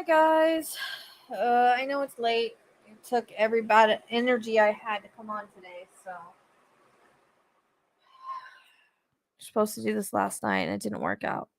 Hi guys. I know it's late. It took every bit of energy I had to come on today, so you're supposed to do this last night and it didn't work out.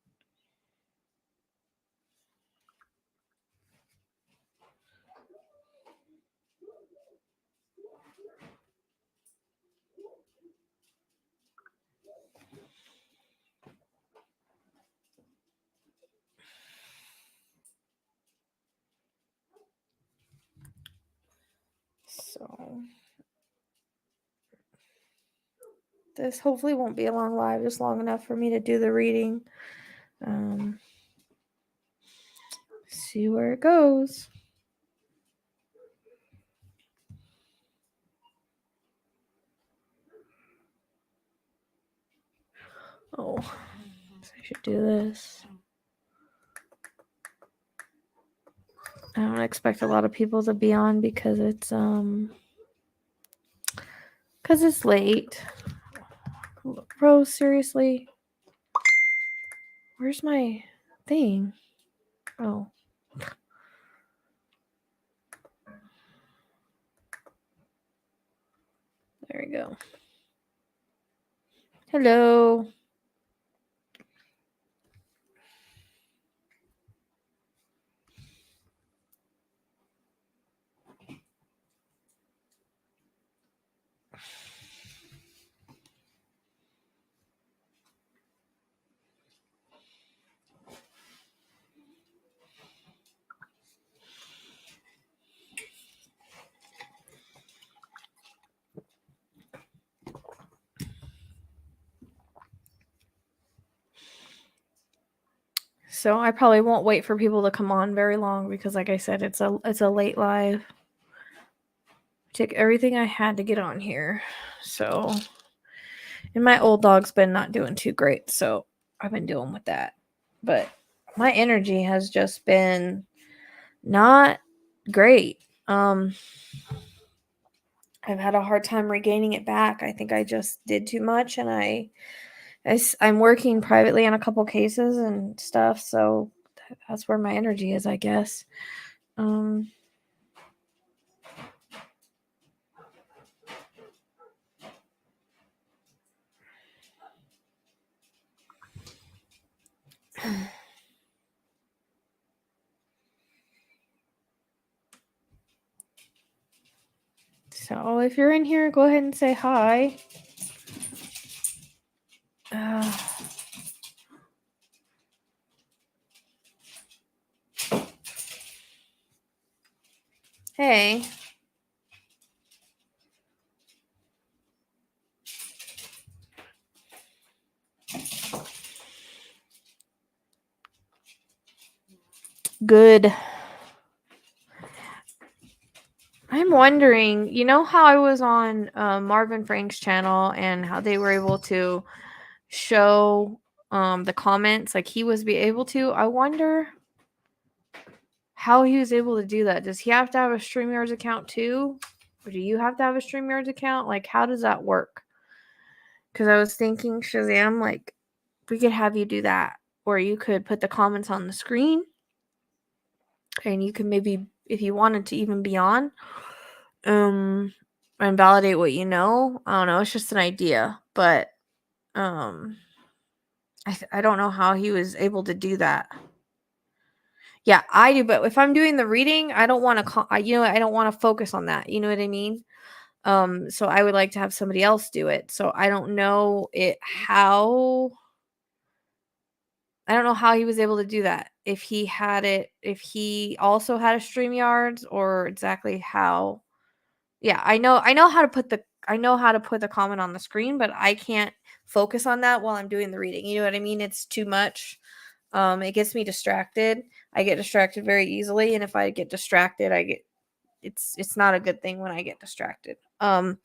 So this hopefully won't be a long live, just long enough for me to do the reading. See where it goes. Oh, I should do this. I don't expect a lot of people to be on because it's late. Rose, seriously? Where's my thing? Oh. There we go. Hello. So I probably won't wait for people to come on very long because, like I said, it's a late live. I took everything I had to get on here. So, and my old dog's been not doing too great, so I've been dealing with that. But my energy has just been not great. I've had a hard time regaining it back. I think I just did too much, and I'm working privately on a couple cases and stuff, so that's where my energy is, I guess. So if you're in here, go ahead and say hi. Hey. Good. I'm wondering, you know how I was on Marvin Frank's channel and how they were able to show the comments like he was be able to? I wonder how he was able to do that. Does he have to have a StreamYards account too? Or do you have to have a StreamYards account? Like, how does that work? Because I was thinking, Shazam, like, we could have you do that. Or you could put the comments on the screen. And you can maybe, if you wanted to even be on, and validate what you know. I don't know. It's just an idea. But I don't know how he was able to do that. Yeah, I do, but if I'm doing the reading, I don't want to, I don't want to focus on that. You know what I mean? So I would like to have somebody else do it. So I don't know how he was able to do that. If he also had a StreamYards or exactly how. Yeah, I know how to put the comment on the screen, but I can't focus on that while I'm doing the reading. You know what I mean? It's too much. It gets me distracted. I get distracted very easily, and if I get distracted, it's not a good thing when I get distracted. Because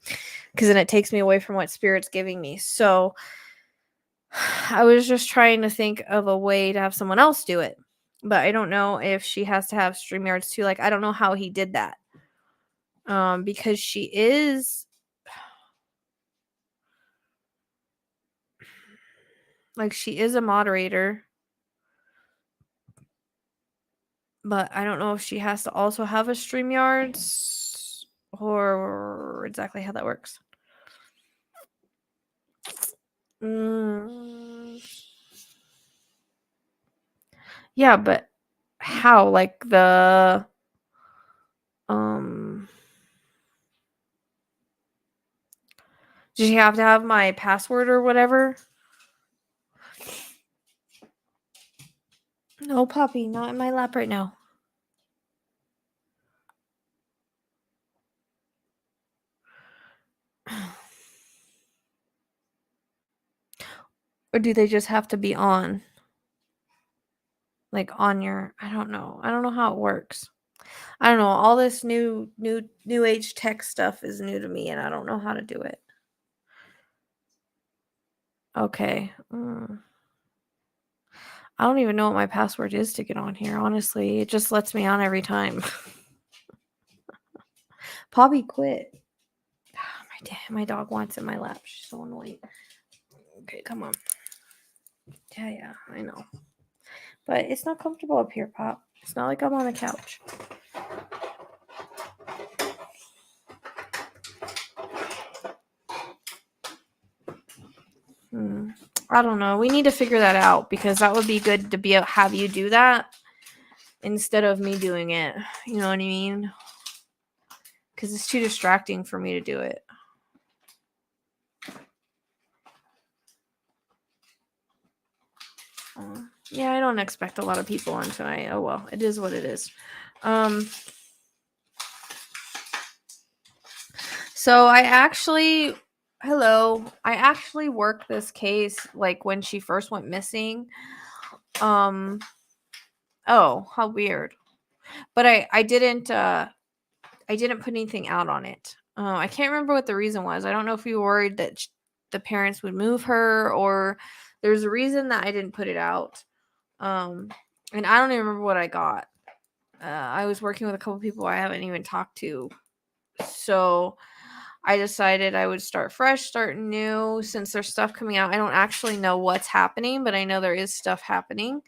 then it takes me away from what Spirit's giving me. So I was just trying to think of a way to have someone else do it, but I don't know if she has to have StreamYards too. Like, I don't know how he did that. Because she is a moderator, But I don't know if she has to also have a StreamYards or exactly how that works. Yeah, but how? Like the does she have to have my password or whatever? No, puppy, not in my lap right now. Or do they just have to be on? Like on your I don't know. I don't know how it works. I don't know. All this new age tech stuff is new to me and I don't know how to do it. Okay. I don't even know what my password is to get on here, honestly. It just lets me on every time. Poppy, quit. My dog wants in my lap. She's so annoying. Okay, come on. Yeah, I know. But it's not comfortable up here, Pop. It's not like I'm on a couch. I don't know. We need to figure that out because that would be good to have you do that instead of me doing it. You know what I mean? Because it's too distracting for me to do it. Yeah, I don't expect a lot of people on tonight. Oh well, it is what it is. So I actually worked this case like when she first went missing. Oh, how weird. But I didn't put anything out on it. I can't remember what the reason was. I don't know if you were worried that the parents would move her or there's a reason that I didn't put it out. And I don't even remember what I got. I was working with a couple people I haven't even talked to. So I decided I would start fresh, start new. Since there's stuff coming out, I don't actually know what's happening, but I know there is stuff happening.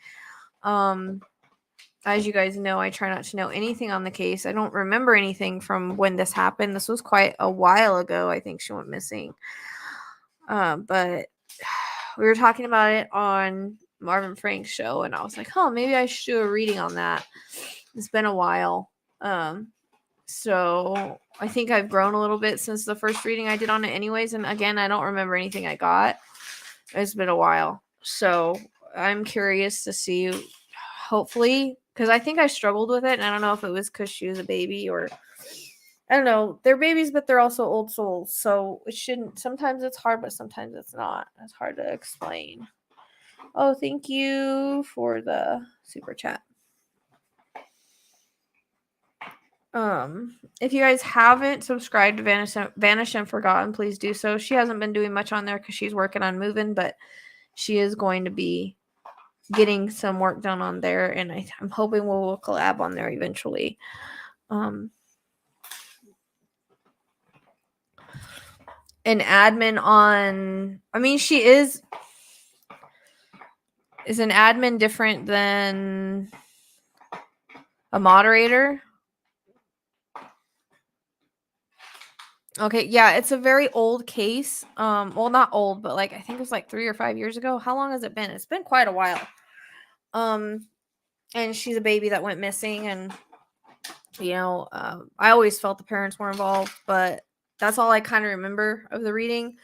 As you guys know, I try not to know anything on the case. I don't remember anything from when this happened. This was quite a while ago. I think she went missing. But we were talking about it on Marvin Frank's show, and I was like, oh, maybe I should do a reading on that. It's been a while. So I think I've grown a little bit since the first reading I did on it anyways. And again, I don't remember anything I got. It's been a while. So I'm curious to see, hopefully, because I think I struggled with it. And I don't know if it was because she was a baby or I don't know. They're babies, but they're also old souls. So it shouldn't, sometimes it's hard, but sometimes it's not. It's hard to explain. Oh, thank you for the super chat. If you guys haven't subscribed to Vanish and Forgotten, please do so. She hasn't been doing much on there because she's working on moving, but she is going to be getting some work done on there, and I'm hoping we'll collab on there eventually. An admin on, I mean, she is an admin different than a moderator? Okay, yeah, it's a very old case. Well, not old, but like I think it was like 3 or 5 years ago. How long has it been? It's been quite a while. And she's a baby that went missing, and I always felt the parents were involved, but that's all I kind of remember of the reading.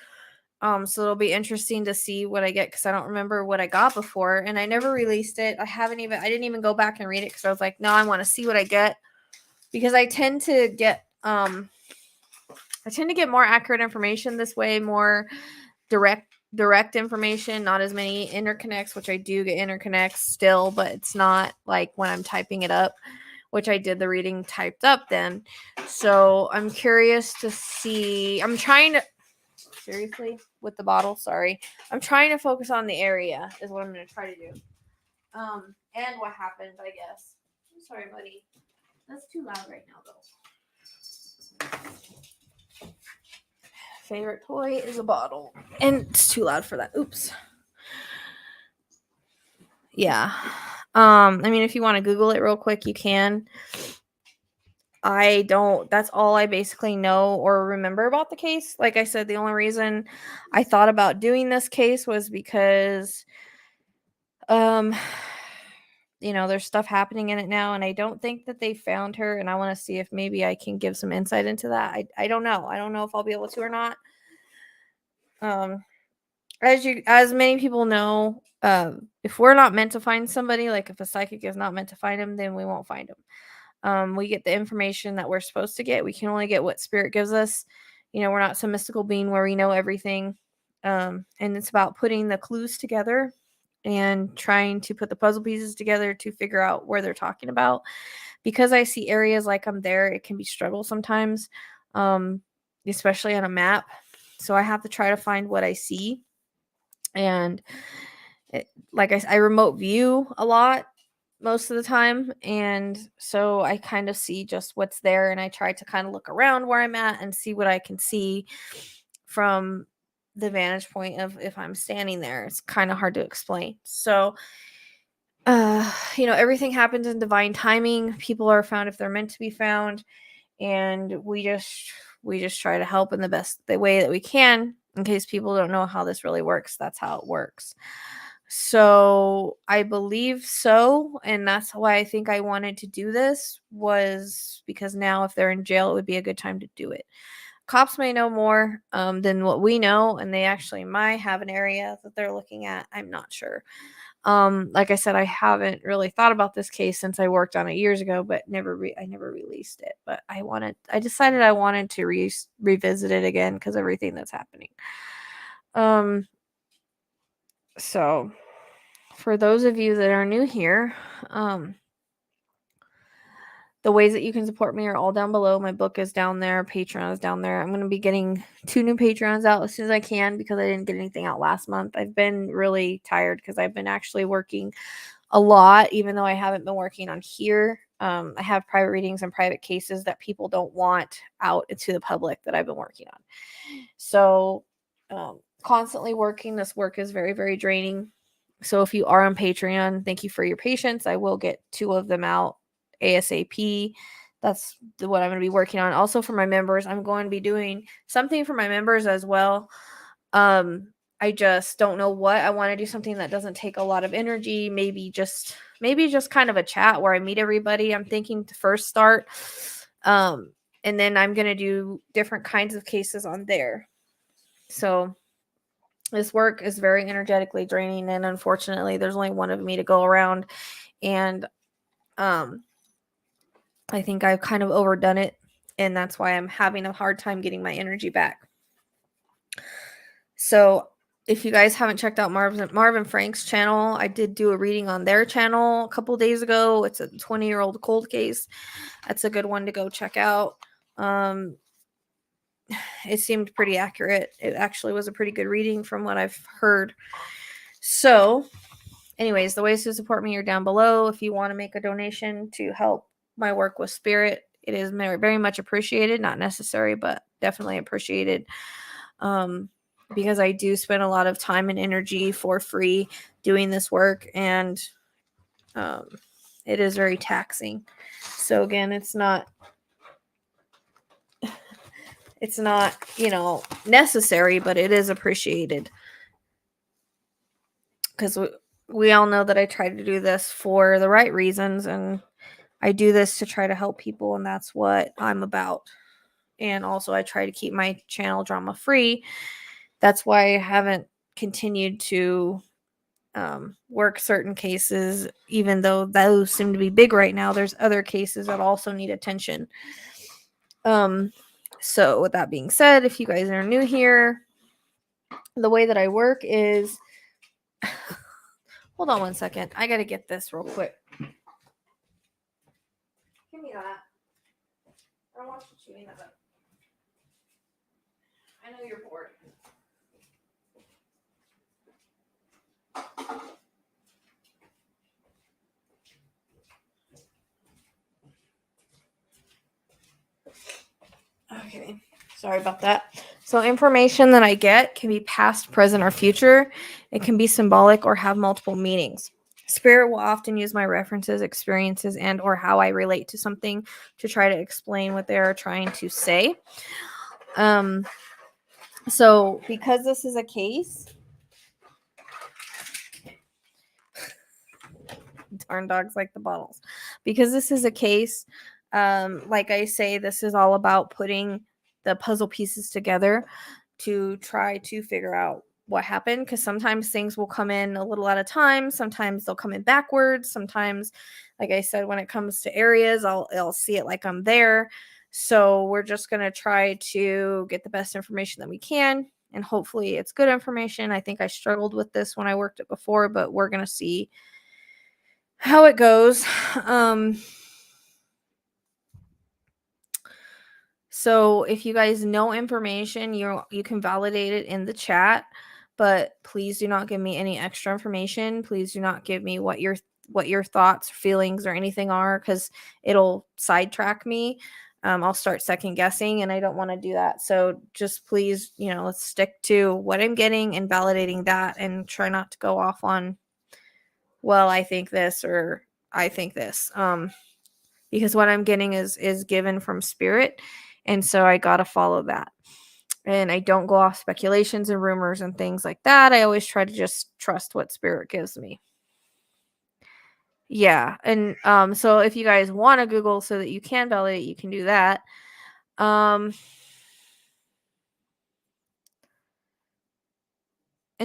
So it'll be interesting to see what I get because I don't remember what I got before, and I never released it. I didn't even go back and read it because I was like, no, I want to see what I get because I tend to get more accurate information this way, more direct information, not as many interconnects, which I do get interconnects still, but it's not like when I'm typing it up, which I did the reading typed up then. So I'm curious to see. I'm trying to seriously with the bottle. Sorry, I'm trying to focus on the area is what I'm going to try to do. And what happened, I guess. I'm sorry, buddy. That's too loud right now, though. Favorite toy is a bottle, and it's too loud for that. Oops. Yeah. I mean, if you want to Google it real quick, you can. That's all I basically know or remember about the case. Like I said, the only reason I thought about doing this case was because, um, there's stuff happening in it now, and I don't think that they found her, and I want to see if maybe I can give some insight into that. I don't know. I don't know if I'll be able to or not. As many people know, if we're not meant to find somebody, like if a psychic is not meant to find them, then we won't find them. We get the information that we're supposed to get. We can only get what spirit gives us. We're not some mystical being where we know everything. And it's about putting the clues together and trying to put the puzzle pieces together to figure out where they're talking about. Because I see areas like I'm there, it can be struggle sometimes, especially on a map. So I have to try to find what I see. And I remote view a lot most of the time, and so I kind of see just what's there, and I try to kind of look around where I'm at and see what I can see from the vantage point of if I'm standing there. It's kind of hard to explain. So everything happens in divine timing. People are found if they're meant to be found, and we just try to help in the way that we can. In case people don't know how this really works, that's how it works. So I believe so, and that's why I think I wanted to do this, was because now if they're in jail, it would be a good time to do it. Cops may know more than what we know, and they actually might have an area that they're looking at. I'm not sure. Like I said, I haven't really thought about this case since I worked on it years ago, but I never released it. But I decided I wanted to revisit it again because everything that's happening. So for those of you that are new here, the ways that you can support me are all down below. My book is down there. Patreon is down there. I'm going to be getting 2 new Patreons out as soon as I can because I didn't get anything out last month. I've been really tired because I've been actually working a lot, even though I haven't been working on here. I have private readings and private cases that people don't want out to the public that I've been working on. So constantly working. This work is very, very draining. So if you are on Patreon, thank you for your patience. I will get 2 of them out ASAP. That's what I'm going to be working on. Also for my members, I'm going to be doing something for my members as well. I just don't know what. I want to do something that doesn't take a lot of energy. Maybe just kind of a chat where I meet everybody. I'm thinking to first start. And then I'm going to do different kinds of cases on there. So this work is very energetically draining, and unfortunately there's only one of me to go around, and I think I've kind of overdone it, and that's why I'm having a hard time getting my energy back. So if you guys haven't checked out Marvin Frank's channel, I did do a reading on their channel a couple days ago. It's a 20-year-old cold case. That's a good one to go check out. It seemed pretty accurate. It actually was a pretty good reading from what I've heard. So anyways, the ways to support me are down below. If you want to make a donation to help my work with spirit, it is very, very much appreciated. Not necessary, but definitely appreciated. Because I do spend a lot of time and energy for free doing this work, and it is very taxing. So again, it's not necessary, but it is appreciated, because we all know that I try to do this for the right reasons, and I do this to try to help people, and that's what I'm about. And also I try to keep my channel drama free. That's why I haven't continued to work certain cases, even though those seem to be big right now. There's other cases that also need attention. So with that being said, if you guys are new here, the way that I work is hold on one second. I got to get this real quick. Give me that. I don't want you chewing that up. I know you're bored. Okay, sorry about that. So information that I get can be past, present, or future. It can be symbolic or have multiple meanings. Spirit will often use my references, experiences, and or how I relate to something to try to explain what they're trying to say. So because this is a case, darn dogs like the bottles. Because this is a case, like I say, this is all about putting the puzzle pieces together to try to figure out what happened, because sometimes things will come in a little at a time, sometimes they'll come in backwards, sometimes, like I said, when it comes to areas, I'll see it like I'm there. So we're just going to try to get the best information that we can, and hopefully it's good information. I think I struggled with this when I worked it before, but we're going to see how it goes. So if you guys know information, you can validate it in the chat, but please do not give me any extra information. Please do not give me what your thoughts, feelings, or anything are, because it'll sidetrack me. I'll start second guessing, and I don't want to do that. So just please, let's stick to what I'm getting and validating that, and try not to go off on, well, I think this or I think this. Because what I'm getting is given from spirit, and so I got to follow that. And I don't go off speculations and rumors and things like that. I always try to just trust what spirit gives me. Yeah, and so if you guys want to Google so that you can validate, you can do that. And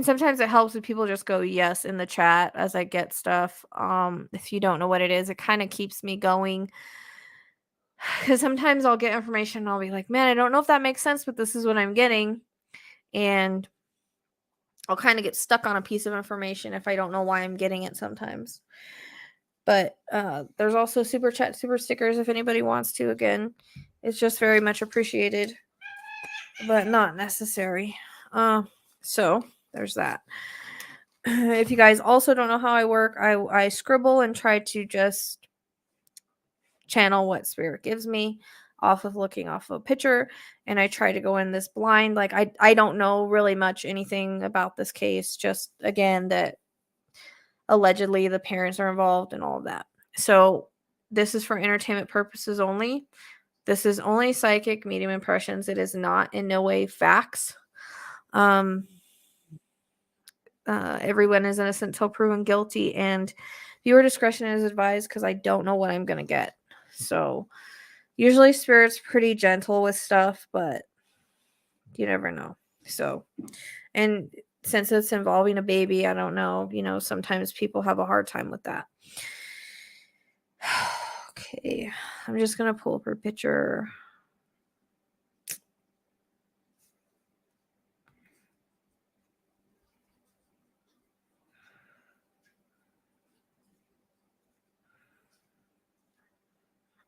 sometimes it helps if people just go yes in the chat as I get stuff. If you don't know what it is, it kind of keeps me going. Because sometimes I'll get information and I'll be like, man, I don't know if that makes sense, but this is what I'm getting. And I'll kind of get stuck on a piece of information if I don't know why I'm getting it sometimes. But there's also super chat, super stickers if anybody wants to. Again, it's just very much appreciated, but not necessary. So there's that. If you guys also don't know how I work, I scribble and try to just channel what spirit gives me off of looking off a picture, and I try to go in this blind. Like I don't know really much anything about this case, just again that allegedly the parents are involved and all of that. So this is for entertainment purposes only. This is only psychic medium impressions. It is not in no way facts. Everyone is innocent till proven guilty, and viewer discretion is advised, because I don't know what I'm gonna get. So usually spirit's pretty gentle with stuff, but you never know. So, and since it's involving a baby, I don't know, sometimes people have a hard time with that. Okay, I'm just gonna pull up her picture.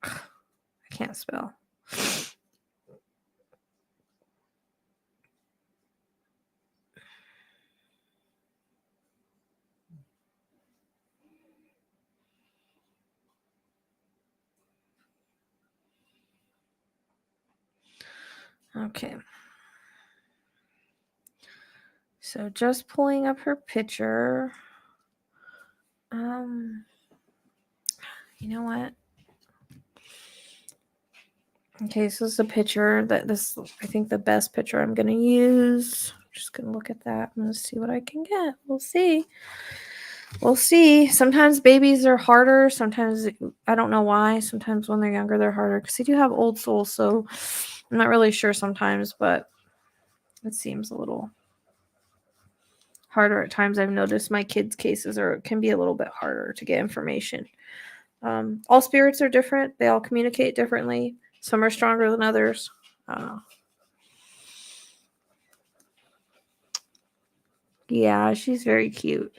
I can't spell. Okay. So just pulling up her picture. You know what? Okay, so this is a picture I think the best picture I'm gonna use. I'm just gonna look at that. I'm gonna see what I can get. We'll see. Sometimes babies are harder. Sometimes I don't know why. Sometimes when they're younger, they're harder, because they do have old souls. So I'm not really sure sometimes, but it seems a little harder at times. I've noticed my kids' cases can be a little bit harder to get information. All spirits are different. They all communicate differently. Some are stronger than others. Yeah, she's very cute.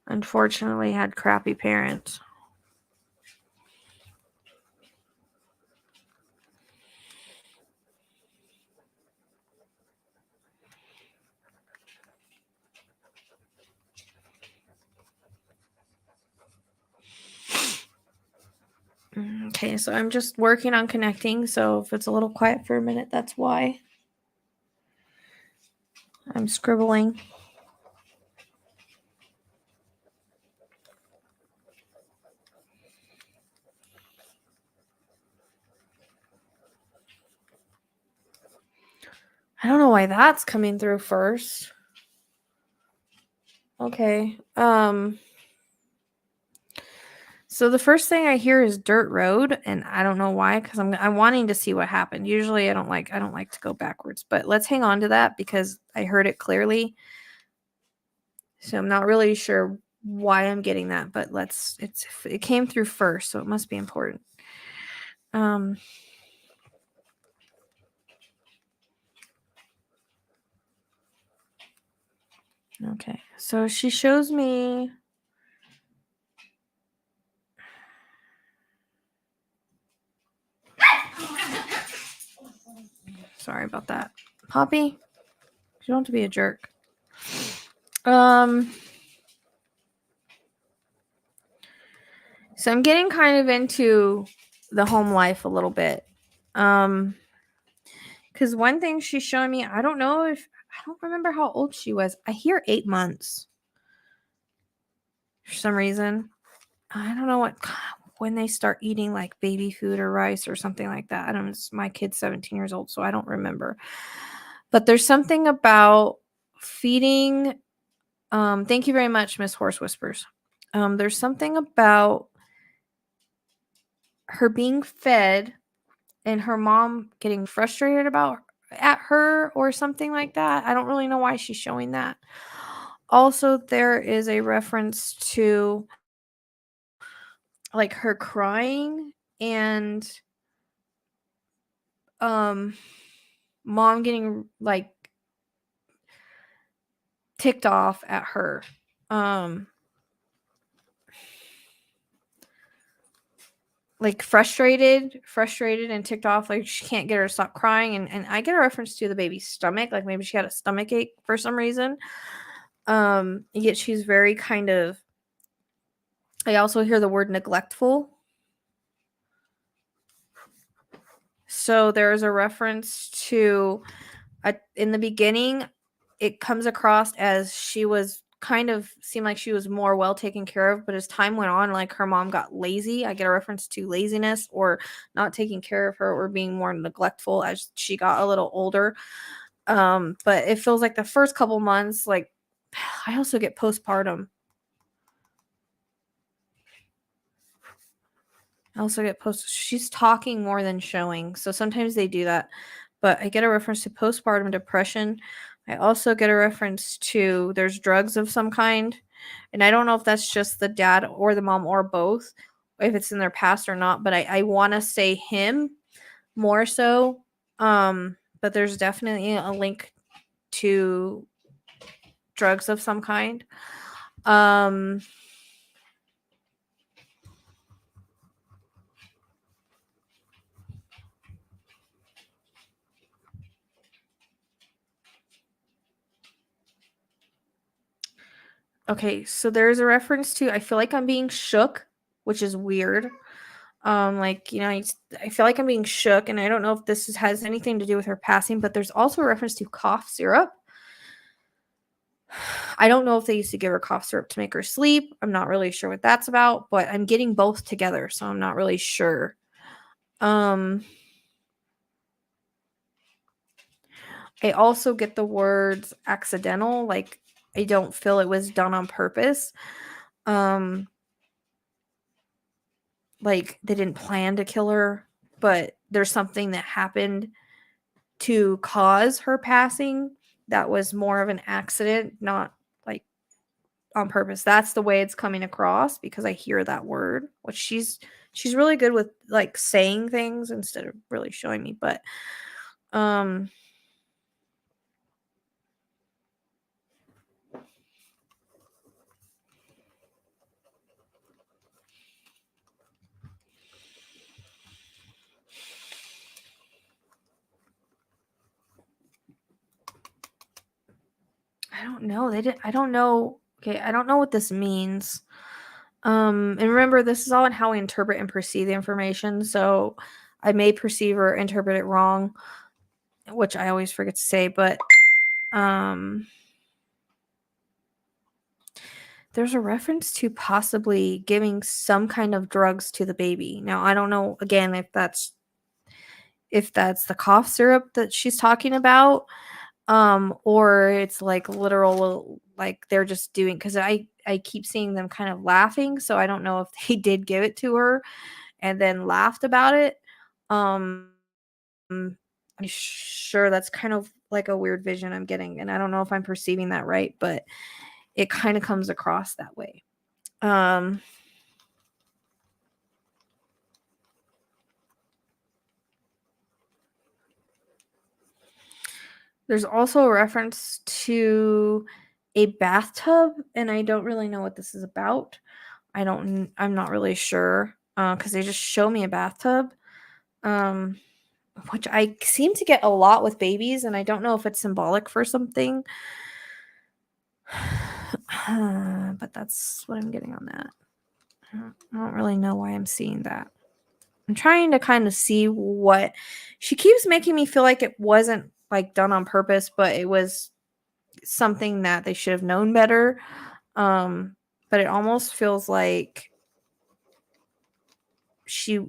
Unfortunately, had crappy parents. Okay, so I'm just working on connecting. So if it's a little quiet for a minute, that's why. I'm scribbling. I don't know why that's coming through first. Okay. So the first thing I hear is dirt road, and I don't know why, because I'm wanting to see what happened. Usually I don't like to go backwards, but let's hang on to that because I heard it clearly. So I'm not really sure why I'm getting that, but it came through first, so it must be important. Okay. So she shows me sorry about that. Poppy, you don't have to be a jerk. So I'm getting kind of into the home life a little bit. Because one thing she's showing me, I don't remember how old she was. I hear 8 months for some reason. I don't know when they start eating like baby food or rice or something like that. I don't know. My kid's 17 years old, so I don't remember. But there's something about feeding. Thank you very much, Miss Horse Whispers. There's something about her being fed and her mom getting frustrated at her or something like that. I don't really know why she's showing that. Also, there is a reference to like her crying and mom getting like ticked off at her. Like frustrated and ticked off, like she can't get her to stop crying, and I get a reference to the baby's stomach, like maybe she had a stomach ache for some reason. Yet she's very kind of, I also hear the word neglectful. So there's a reference to in the beginning it comes across as she was kind of seemed like she was more well taken care of, but as time went on, like her mom got lazy. I get a reference to laziness or not taking care of her or being more neglectful as she got a little older. But it feels like the first couple months, like I also get postpartum. She's talking more than showing, so sometimes they do that. But I get a reference to postpartum depression. I also get a reference to there's drugs of some kind. And I don't know if that's just the dad or the mom or both, if it's in their past or not. But I want to say him more so. But there's definitely a link to drugs of some kind. Okay, so there's a reference to I feel like I'm being shook, which is weird. Like, you know, I feel like I'm being shook, and I don't know if this has anything to do with her passing, but there's also a reference to cough syrup. I don't know if they used to give her cough syrup to make her sleep. I'm not really sure what that's about, but I'm getting both together, so I'm not really sure. I also get the words accidental, like I don't feel it was done on purpose. Like they didn't plan to kill her, but there's something that happened to cause her passing that was more of an accident, not like on purpose. That's the way it's coming across because I hear that word, which she's really good with like saying things instead of really showing me. But I don't know. I don't know. Okay, I don't know what this means. And remember, this is all in how we interpret and perceive the information. So I may perceive or interpret it wrong, which I always forget to say, but There's a reference to possibly giving some kind of drugs to the baby. Now, I don't know again if that's the cough syrup that she's talking about, or it's like literal, like they're just doing, because I keep seeing them kind of laughing, so I don't know if they did give it to her and then laughed about it. Um, I'm sure that's kind of like a weird vision I'm getting, and I don't know if I'm perceiving that right, but it kind of comes across that way. There's also a reference to a bathtub, and I don't really know what this is about. I'm not really sure, because they just show me a bathtub, um, which I seem to get a lot with babies, and I don't know if it's symbolic for something. But that's what I'm getting on that. I don't really know why I'm seeing that. I'm trying to kind of see what she keeps making me feel like it wasn't like done on purpose, but it was something that they should have known better. But it almost feels like she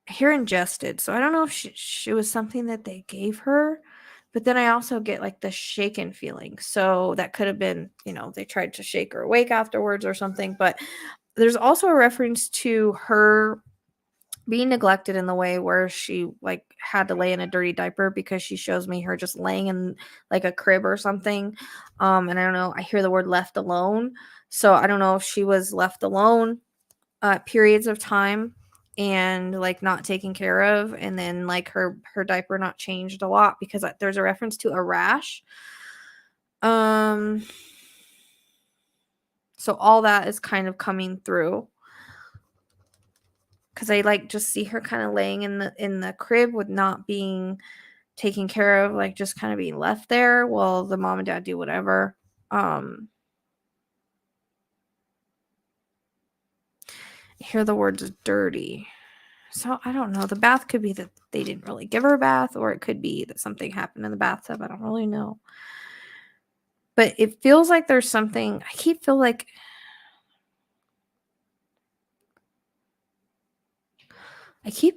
here ingested. So I don't know if she was something that they gave her, but then I also get like the shaken feeling. So that could have been, they tried to shake her awake afterwards or something. But there's also a reference to her being neglected in the way where she like had to lay in a dirty diaper, because she shows me her just laying in like a crib or something. And I don't know, I hear the word left alone. So I don't know if she was left alone periods of time and like not taken care of, and then like her diaper not changed a lot, because there's a reference to a rash. So all that is kind of coming through, because I like just see her kind of laying in the crib with not being taken care of, like just kind of being left there while the mom and dad do whatever. I hear the words dirty. So I don't know. The bath could be that they didn't really give her a bath, or it could be that something happened in the bathtub. I don't really know. But it feels like there's something. I keep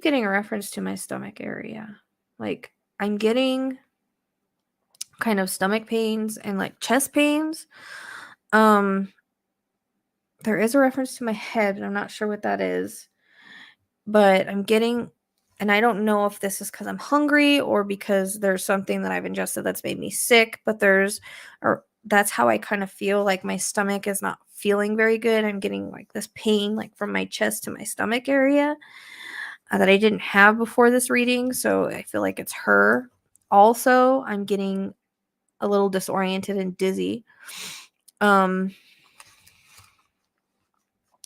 getting a reference to my stomach area. Like I'm getting kind of stomach pains and like chest pains. There is a reference to my head, and I'm not sure what that is. But I'm getting, and I don't know if this is because I'm hungry or because there's something that I've ingested that's made me sick, but that's how I kind of feel like my stomach is not feeling very good. I'm getting like this pain, like from my chest to my stomach area, that I didn't have before this reading. So I feel like it's her. Also, I'm getting a little disoriented and dizzy.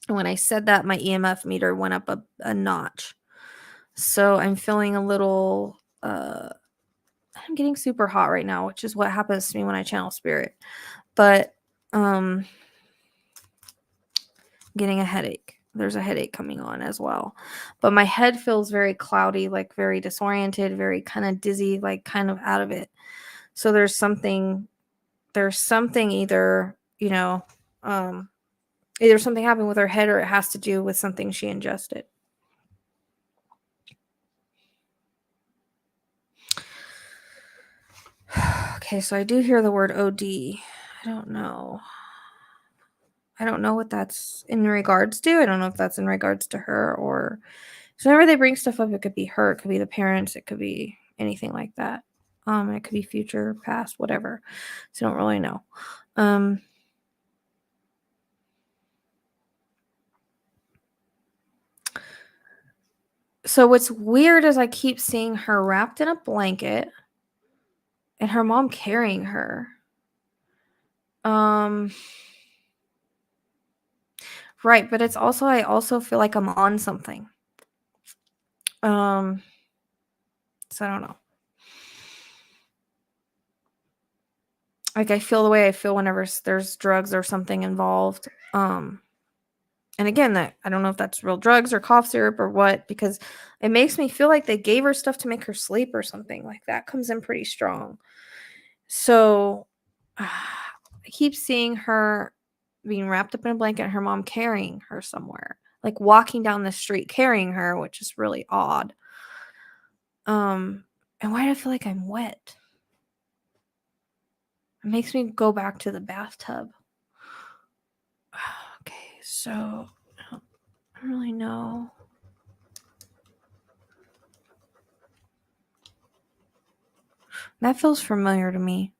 When I said that, my EMF meter went up a notch. So I'm feeling a little, I'm getting super hot right now, which is what happens to me when I channel spirit. But getting a headache. There's a headache coming on as well. But my head feels very cloudy, like very disoriented, very kind of dizzy, like kind of out of it. So there's something either, either something happened with her head, or it has to do with something she ingested. Okay, so I do hear the word OD. I don't know what that's in regards to. I don't know if that's in regards to her, or so whenever they bring stuff up, it could be her, it could be the parents, it could be anything like that. It could be future, past, whatever. So I don't really know. So what's weird is I keep seeing her wrapped in a blanket and her mom carrying her. Right, but it's also, I also feel like I'm on something. So I don't know. Like I feel the way I feel whenever there's drugs or something involved. And again, that I don't know if that's real drugs or cough syrup or what, because it makes me feel like they gave her stuff to make her sleep or something. Like that comes in pretty strong. So I keep seeing her being wrapped up in a blanket and her mom carrying her somewhere, like walking down the street carrying her, which is really odd. And why do I feel like I'm wet? It makes me go back to the bathtub. Okay, so I don't really know. That feels familiar to me.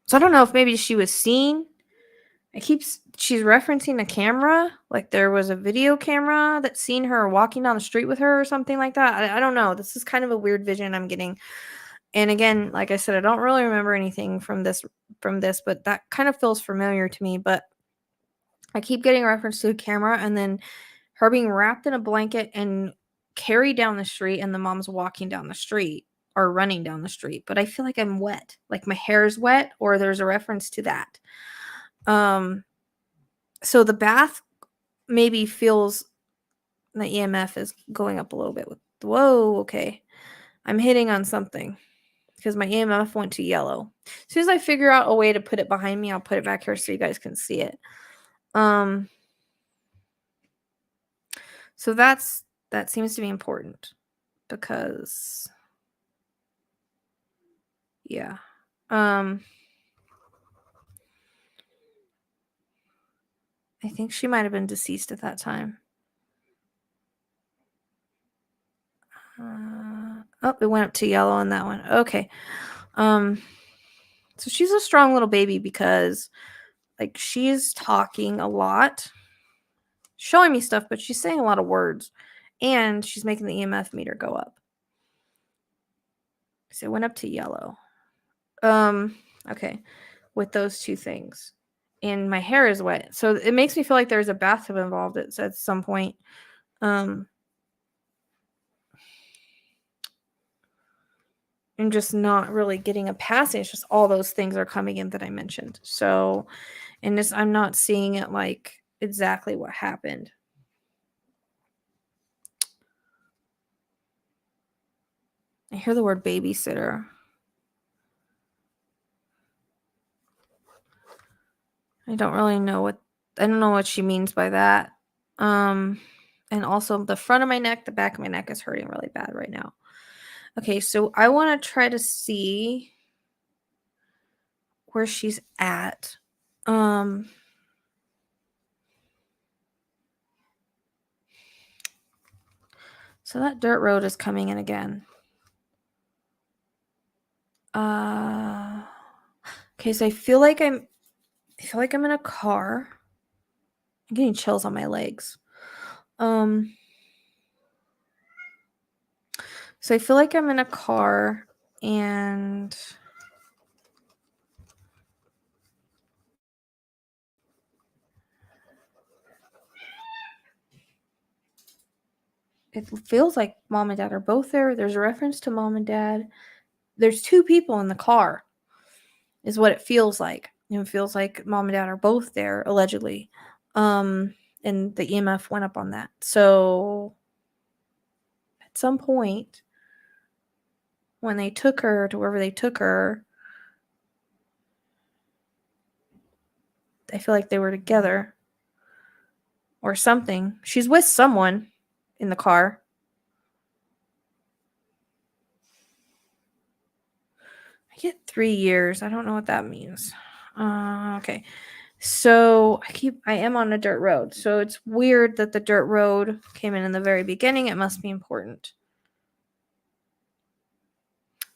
So I don't know if maybe she was seen. She's referencing a camera, like there was a video camera that seen her walking down the street with her or something like that. I don't know. This is kind of a weird vision I'm getting. And again, like I said, I don't really remember anything from this, but that kind of feels familiar to me. But I keep getting reference to a camera and then her being wrapped in a blanket and carried down the street, and the mom's walking down the street or running down the street. But I feel like I'm wet, like my hair is wet, or there's a reference to that. So the bath maybe feels the EMF is going up a little bit with, whoa, okay. I'm hitting on something because my EMF went to yellow. As soon as I figure out a way to put it behind me, I'll put it back here so you guys can see it. So that seems to be important because yeah. I think she might have been deceased at that time. Oh, it went up to yellow on that one. Okay. So she's a strong little baby because like she's talking a lot, showing me stuff, but she's saying a lot of words, and she's making the EMF meter go up. So it went up to yellow. Okay, with those two things. And my hair is wet. So it makes me feel like there's a bathtub involved at some point. I'm just not really getting a passing. It's just all those things are coming in that I mentioned. So, and this, I'm not seeing it like exactly what happened. I hear the word babysitter. I don't know what she means by that. And also the front of my neck, the back of my neck is hurting really bad right now. Okay, so I want to try to see where she's at. So that dirt road is coming in again. Okay, so I feel like I'm in a car. I'm getting chills on my legs. So I feel like I'm in a car and it feels like mom and dad are both there. There's a reference to mom and dad. There's two people in the car, is what it feels like. It feels like mom and dad are both there, allegedly. And the EMF went up on that. So at some point, when they took her to wherever they took her, I feel like they were together or something. She's with someone in the car. I get 3 years. I don't know what that means. Okay. So I am on a dirt road. So it's weird that the dirt road came in the very beginning. It must be important.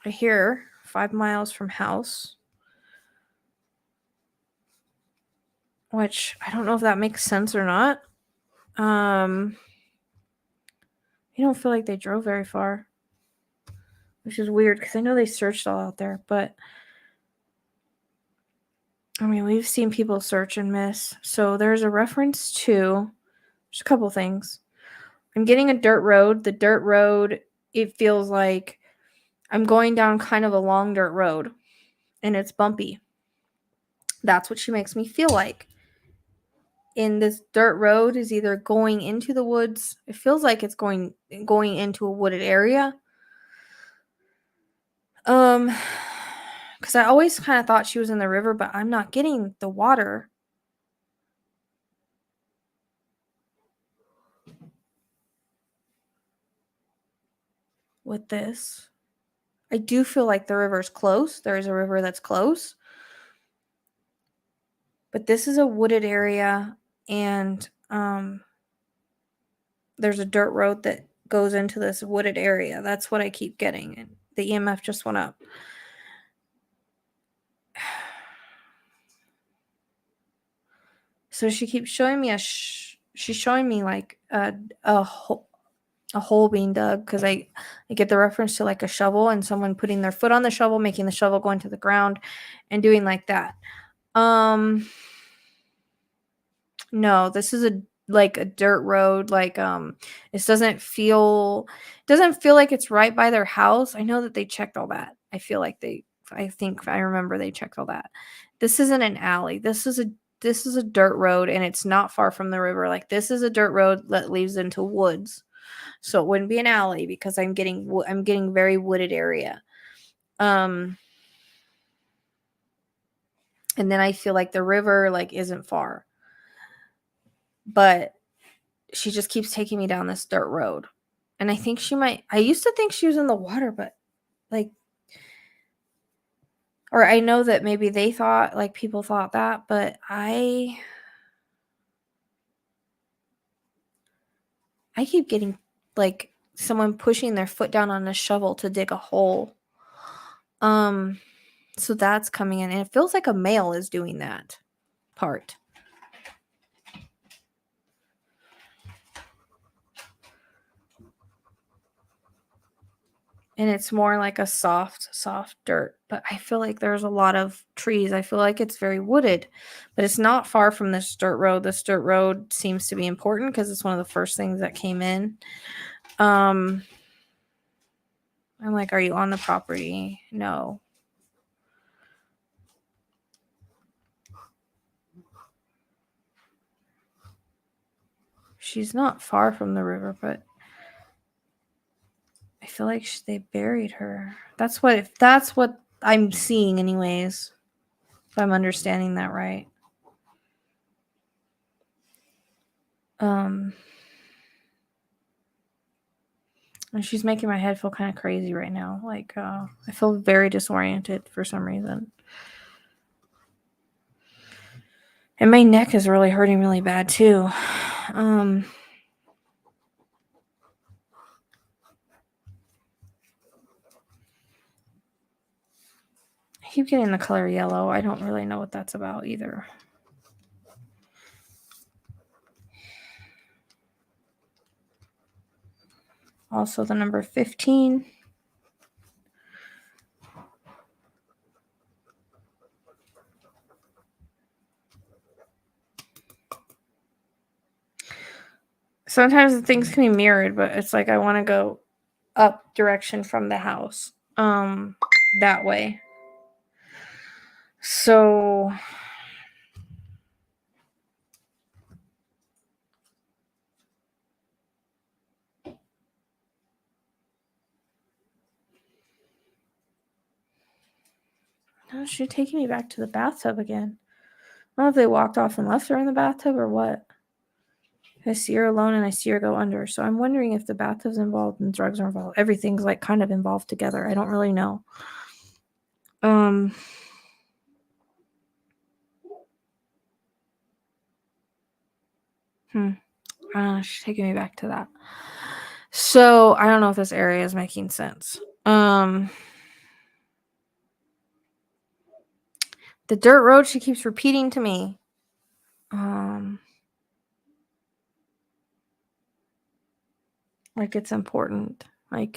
I hear 5 miles from house, which I don't know if that makes sense or not. I don't feel like they drove very far, which is weird because I know they searched all out there, but I mean, we've seen people search and miss. So there's a reference to just a couple things. I'm getting a dirt road. The dirt road, it feels like I'm going down kind of a long dirt road. and it's bumpy. That's what she makes me feel like. And this dirt road is either going into the woods. It feels like it's going into a wooded area. Because I always kind of thought she was in the river, but I'm not getting the water. With this, I do feel like the river's close. There is a river that's close. But this is a wooded area, and there's a dirt road that goes into this wooded area. That's what I keep getting, and the EMF just went up. So she keeps showing me she's showing me like a hole being dug, because I get the reference to like a shovel and someone putting their foot on the shovel, making the shovel go into the ground, and doing like that. No, this is a dirt road. This doesn't feel like it's right by their house. I know that they checked all that. I think I remember they checked all that. This isn't an alley. This is a dirt road, and it's not far from the river. Like, this is a dirt road that leads into woods. So it wouldn't be an alley, because I'm getting very wooded area. And then I feel like the river isn't far. But she just keeps taking me down this dirt road. And I think I used to think she was in the water, but or I know that maybe they thought, people thought that, but I keep getting someone pushing their foot down on a shovel to dig a hole. So that's coming in, and it feels like a male is doing that part. And it's more like a soft dirt. But I feel like there's a lot of trees. I feel like it's very wooded. But it's not far from this dirt road. This dirt road seems to be important because it's one of the first things that came in. I'm like, are you on the property? No. She's not far from the river, but I feel like they buried her. That's what I'm seeing anyways. If I'm understanding that right. And she's making my head feel kind of crazy right now. I feel very disoriented for some reason. And my neck is really hurting really bad too. I keep getting the color yellow. I don't really know what that's about either. Also the number 15. Sometimes the things can be mirrored, but it's like I want to go up direction from the house. That way. So now she's taking me back to the bathtub again. I don't know if they walked off and left her in the bathtub or what. I see her alone and I see her go under. So I'm wondering if the bathtub's involved and drugs are involved. Everything's kind of involved together. I don't really know. She's taking me back to that. So I don't know if this area is making sense. The dirt road, she keeps repeating to me. It's important. I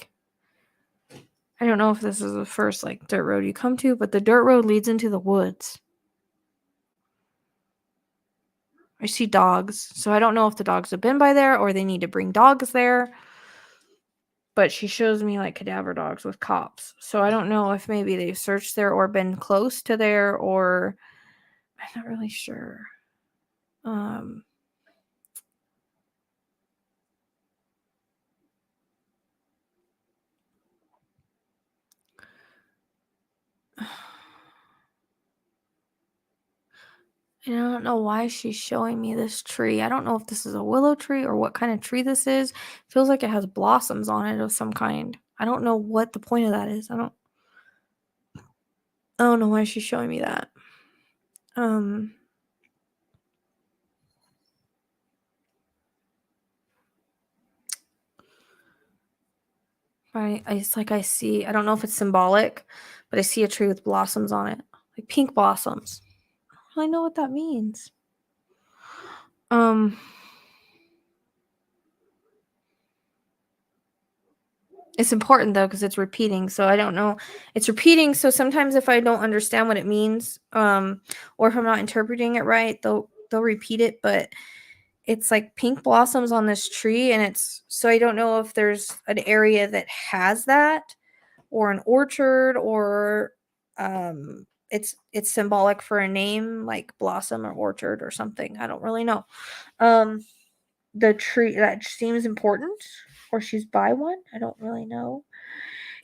don't know if this is the first dirt road you come to, but the dirt road leads into the woods. I see dogs, so I don't know if the dogs have been by there or they need to bring dogs there. but she shows me like cadaver dogs with cops. So I don't know if maybe they've searched there or been close to there, or I'm not really sure. And I don't know why she's showing me this tree. I don't know if this is a willow tree or what kind of tree this is. It feels like it has blossoms on it of some kind. I don't know what the point of that is. I don't know why she's showing me that. It's like I see, I don't know if it's symbolic, but I see a tree with blossoms on it. Like pink blossoms. I don't really know what that means. It's important though because it's repeating, so I don't know. It's repeating, so sometimes if I don't understand what it means, or if I'm not interpreting it right, they'll repeat it, but it's like pink blossoms on this tree, and it's so I don't know if there's an area that has that, or an orchard, or it's symbolic for a name like Blossom or Orchard or something. I don't really know. The tree that seems important, or she's by one. I don't really know.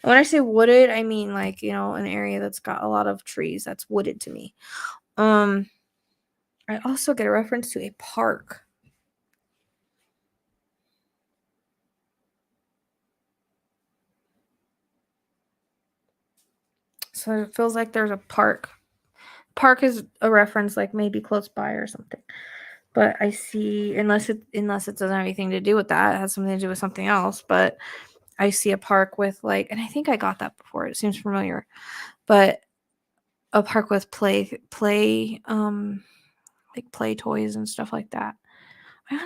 And when I say wooded, I mean like, an area that's got a lot of trees. That's wooded to me. I also get a reference to a park. So it feels like there's a park. Park is a reference like maybe close by or something. But I see, unless it doesn't have anything to do with that, it has something to do with something else. But I see a park with like, and I think I got that before. It seems familiar, but a park with play toys and stuff like that. I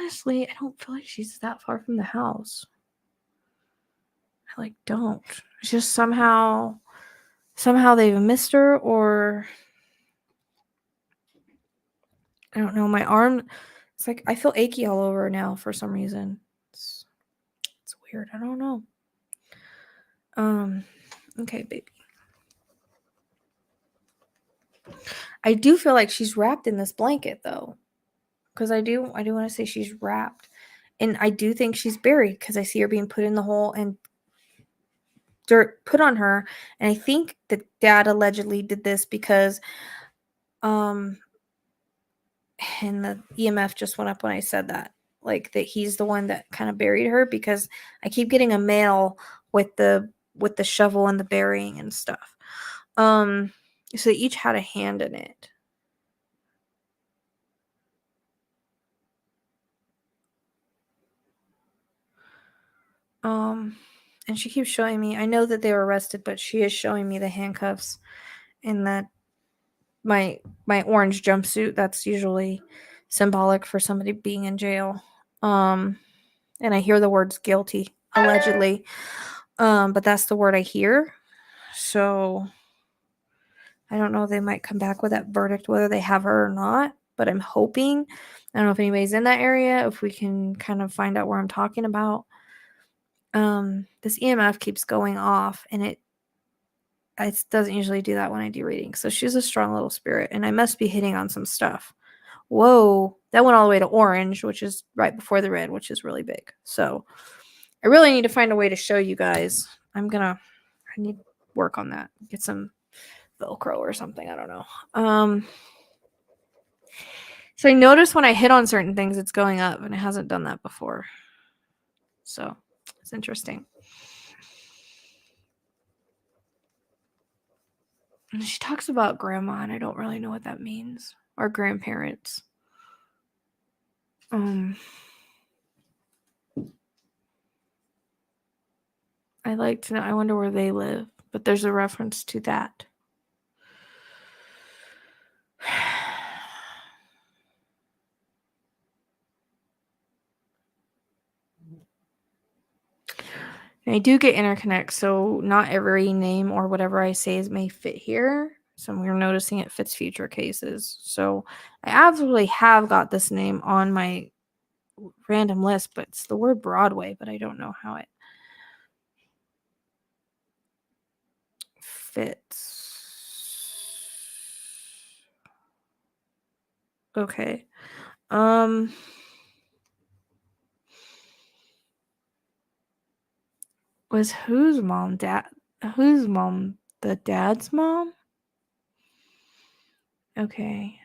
don't feel like she's that far from the house. I don't. It's just somehow they've missed her, or I don't know. My arm, it's like I feel achy all over now for some reason. It's weird. I don't know. Okay, baby. I do feel like she's wrapped in this blanket though, because I do want to say she's wrapped, and I do think she's buried because I see her being put in the hole and dirt put on her, and I think that dad allegedly did this because and the EMF just went up when I said that, like that he's the one that kind of buried her, because I keep getting a mail with the shovel and the burying and stuff. So they each had a hand in it. And she keeps showing me, I know that they were arrested, but she is showing me the handcuffs and that my orange jumpsuit. That's usually symbolic for somebody being in jail. And I hear the words guilty, allegedly. But that's the word I hear. So I don't know if they might come back with that verdict, whether they have her or not, but I'm hoping. I don't know if anybody's in that area, if we can kind of find out where I'm talking about. This EMF keeps going off, and it doesn't usually do that when I do readings. So she's a strong little spirit, and I must be hitting on some stuff. Whoa, that went all the way to orange, which is right before the red, which is really big. So I really need to find a way to show you guys. I need to work on that. Get some Velcro or something. I don't know. So I notice when I hit on certain things, it's going up, and it hasn't done that before. So it's interesting. And she talks about grandma, and I don't really know what that means. Or grandparents. I'd like to know. I wonder where they live, but there's a reference to that. And I do get interconnects, so not every name or whatever I say may fit here. So we're noticing it fits future cases. So I absolutely have got this name on my random list, but it's the word Broadway, but I don't know how it. fits. Okay. Was whose mom? Whose mom? The dad's mom? Okay.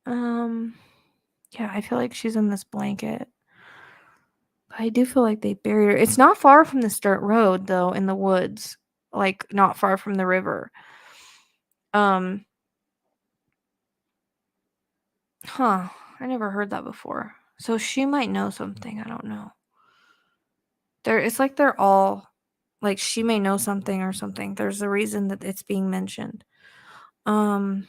Yeah, I feel like she's in this blanket. But I do feel like they buried her. It's not far from this dirt road, though, in the woods. Like, not far from the river. Huh. I never heard that before. So she might know something. I don't know. It's like they're all, like, she may know something or something. There's a reason that it's being mentioned. And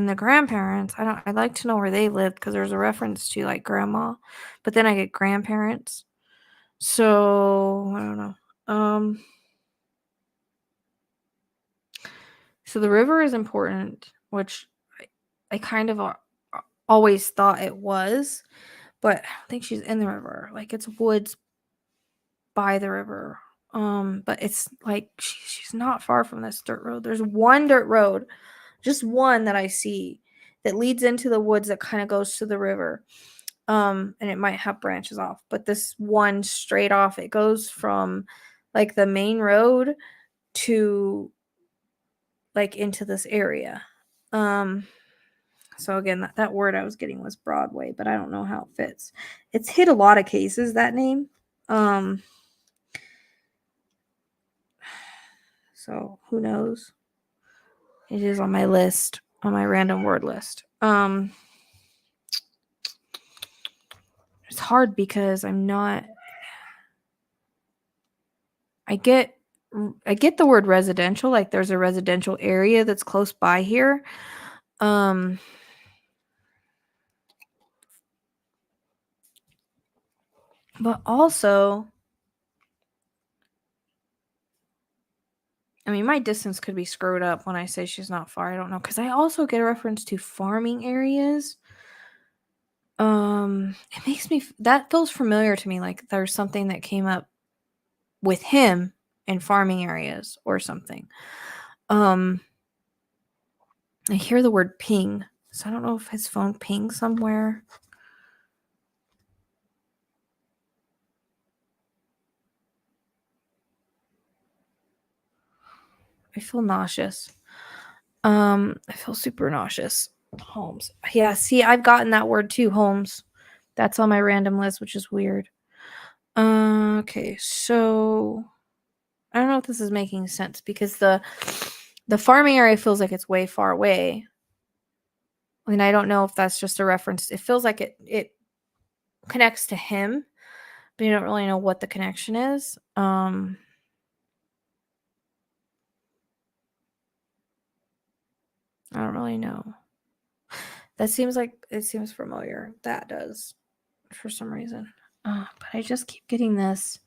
the grandparents, I'd like to know where they lived, because there's a reference to, like, grandma. But then I get grandparents. So, I don't know. So the river is important, which I kind of always thought it was, but I don't think she's in the river. Like, it's woods by the river. But it's like she's not far from this dirt road. There's one dirt road, just one that I see, that leads into the woods that kind of goes to the river. And it might have branches off, but this one straight off, it goes from like the main road to like into this area. So again, that word I was getting was Broadway, but I don't know how it fits. It's hit a lot of cases, that name. So who knows? It is on my list, on my random word list. It's hard because I'm not. I get the word residential, like there's a residential area that's close by here. But also, I mean, my distance could be screwed up when I say she's not far. I don't know, because I also get a reference to farming areas. It makes me, that feels familiar to me, like there's something that came up with him in farming areas or something. I hear the word ping, so I don't know if his phone pinged somewhere. I feel nauseous. I feel super nauseous. Holmes. Yeah, see, I've gotten that word too, Holmes. That's on my random list, which is weird. Okay, so I don't know if this is making sense, because the farming area feels like it's way far away. And I don't know if that's just a reference. It feels like it connects to him, but you don't really know what the connection is. I don't really know. That seems like it seems familiar. That does, for some reason. But I just keep getting this.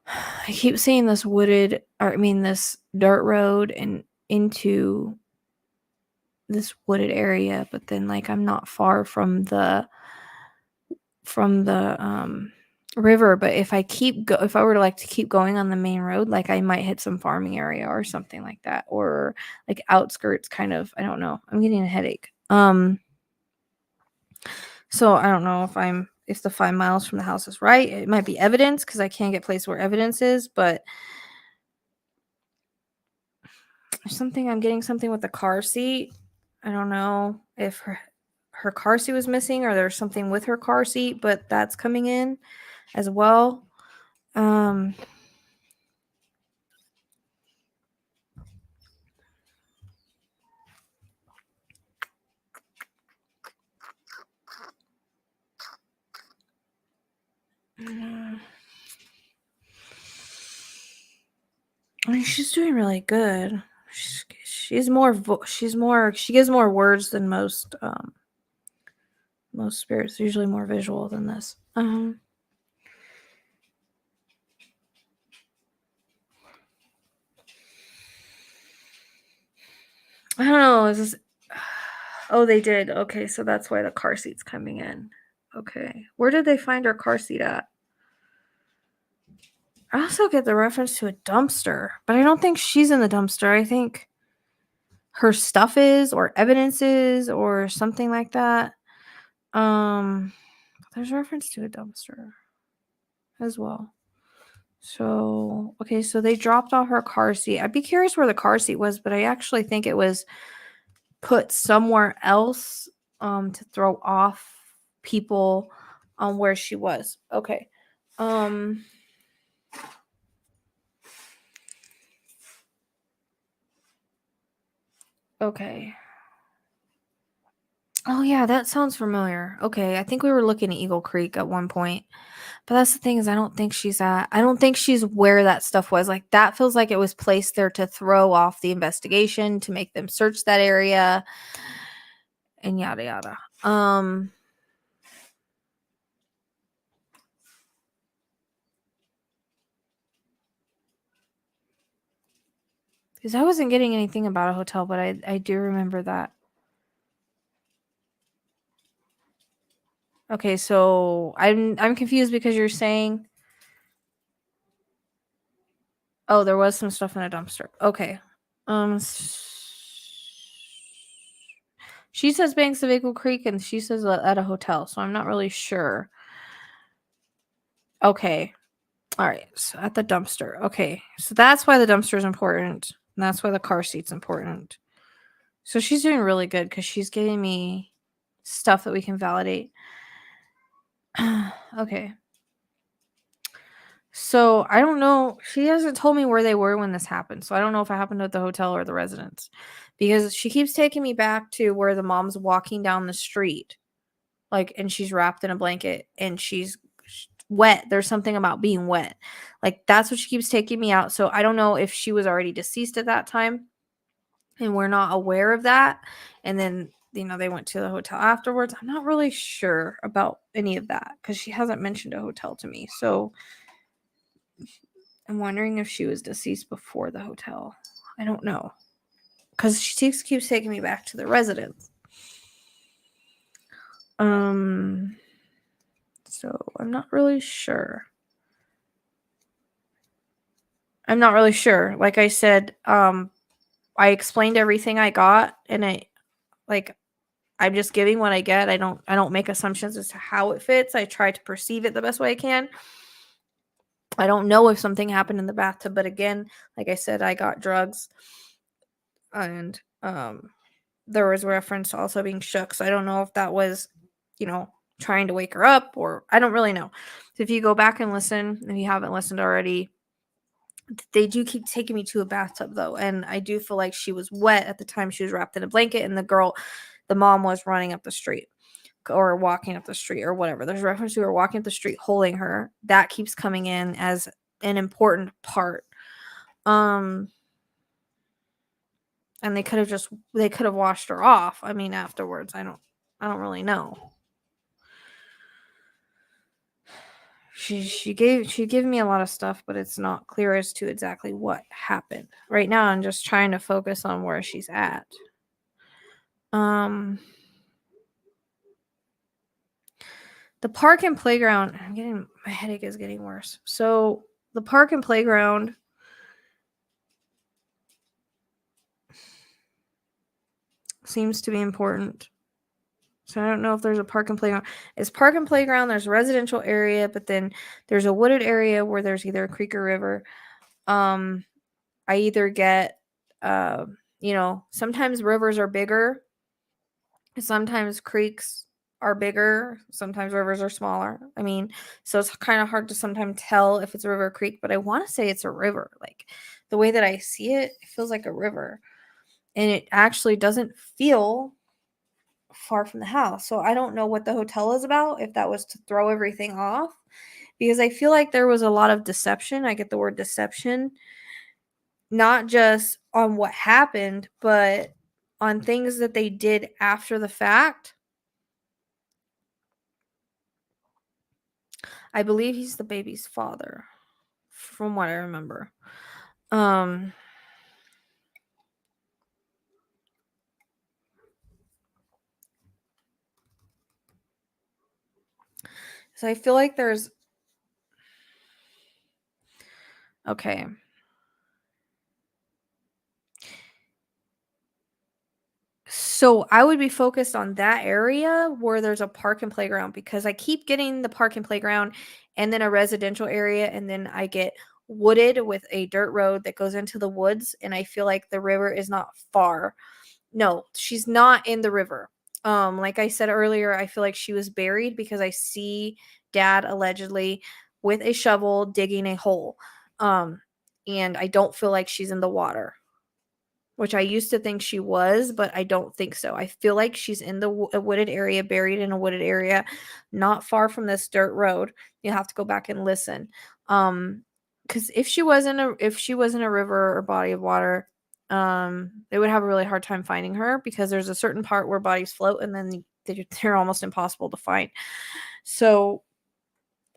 I keep seeing this this dirt road and into this wooded area, but then like I'm not far from the river, but if I were to like to keep going on the main road, like I might hit some farming area or something like that, or like outskirts kind of. I don't know. I'm getting a headache. So I don't know if the 5 miles from the house is right. It might be evidence, because I can't get placed where evidence is, but I'm getting something with the car seat. I don't know if her car seat was missing, or there's something with her car seat, but that's coming in as well. I mean, she's doing really good. She gives more words than most spirits. Usually more visual than this. I don't know. Is this? Oh, they did. Okay, so that's why the car seat's coming in. Okay, where did they find her car seat at? I also get the reference to a dumpster, but I don't think she's in the dumpster. I think her stuff is, or evidence is, or something like that. There's reference to a dumpster as well. So, okay, so they dropped off her car seat. I'd be curious where the car seat was, but I actually think it was put somewhere else to throw off people on where she was. Okay. Okay. Oh yeah, that sounds familiar. Okay, I think we were looking at Eagle Creek at one point. But that's the thing, is I don't think she's where that stuff was. Like, that feels like it was placed there to throw off the investigation, to make them search that area, and yada yada. Because I wasn't getting anything about a hotel, but I do remember that. Okay, so I'm confused because you're saying, oh, there was some stuff in a dumpster. Okay. She says Banks of Eagle Creek, and she says at a hotel, so I'm not really sure. Okay. All right. So at the dumpster. Okay. So that's why the dumpster is important. And that's why the car seat's important. So she's doing really good because she's giving me stuff that we can validate. Okay. So I don't know. She hasn't told me where they were when this happened. So I don't know if it happened at the hotel or the residence, because she keeps taking me back to where the mom's walking down the street, like, and she's wrapped in a blanket and she's wet. There's something about being wet. Like, that's what she keeps taking me out. So I don't know if she was already deceased at that time and we're not aware of that. And then, they went to the hotel afterwards. I'm not really sure about any of that because she hasn't mentioned a hotel to me. So I'm wondering if she was deceased before the hotel. I don't know, because she keeps taking me back to the residence. So I'm not really sure. Like I said, I explained everything I got, and I'm just giving what I get. I don't make assumptions as to how it fits. I try to perceive it the best way I can. I don't know if something happened in the bathtub, but again, like I said, I got drugs, and there was reference to also being shook. So I don't know if that was, trying to wake her up, or I don't really know. So if you go back and listen, if you haven't listened already, they do keep taking me to a bathtub though, and I do feel like she was wet at the time she was wrapped in a blanket, and the mom was running up the street or walking up the street or whatever. There's reference to her walking up the street holding her. That keeps coming in as an important part. And they could have washed her off. I mean, afterwards, I don't really know. She gave me a lot of stuff, but it's not clear as to exactly what happened. Right now, I'm just trying to focus on where she's at. The park and playground. My headache is getting worse. So the park and playground seems to be important. So I don't know if there's a park and playground. It's park and playground. There's a residential area, but then there's a wooded area where there's either a creek or river. I either get, sometimes rivers are bigger. Sometimes creeks are bigger. Sometimes rivers are smaller. I mean, so it's kind of hard to sometimes tell if it's a river or creek, but I want to say it's a river. Like, the way that I see it, it feels like a river. And it actually doesn't feel far from the house. So I don't know what the hotel is about, if that was to throw everything off, because I feel like there was a lot of deception. I get the word deception, not just on what happened, but on things that they did after the fact. I believe he's the baby's father, from what I remember. So I feel like there's Okay. So I would be focused on that area where there's a park and playground because I keep getting the park and playground and then a residential area and then I get wooded with a dirt road that goes into the woods and I feel like the river is not far. No, she's not in the river. Like I said earlier, I feel like she was buried because I see dad allegedly with a shovel digging a hole. Um and I don't feel like she's in the water, which I used to think she was, but I don't think so. I feel like she's in the a wooded area, buried in a wooded area, not far from this dirt road. You'll have to go back and listen. Because if she was in a river or body of water, they would have a really hard time finding her because there's a certain part where bodies float and then they're almost impossible to find. So,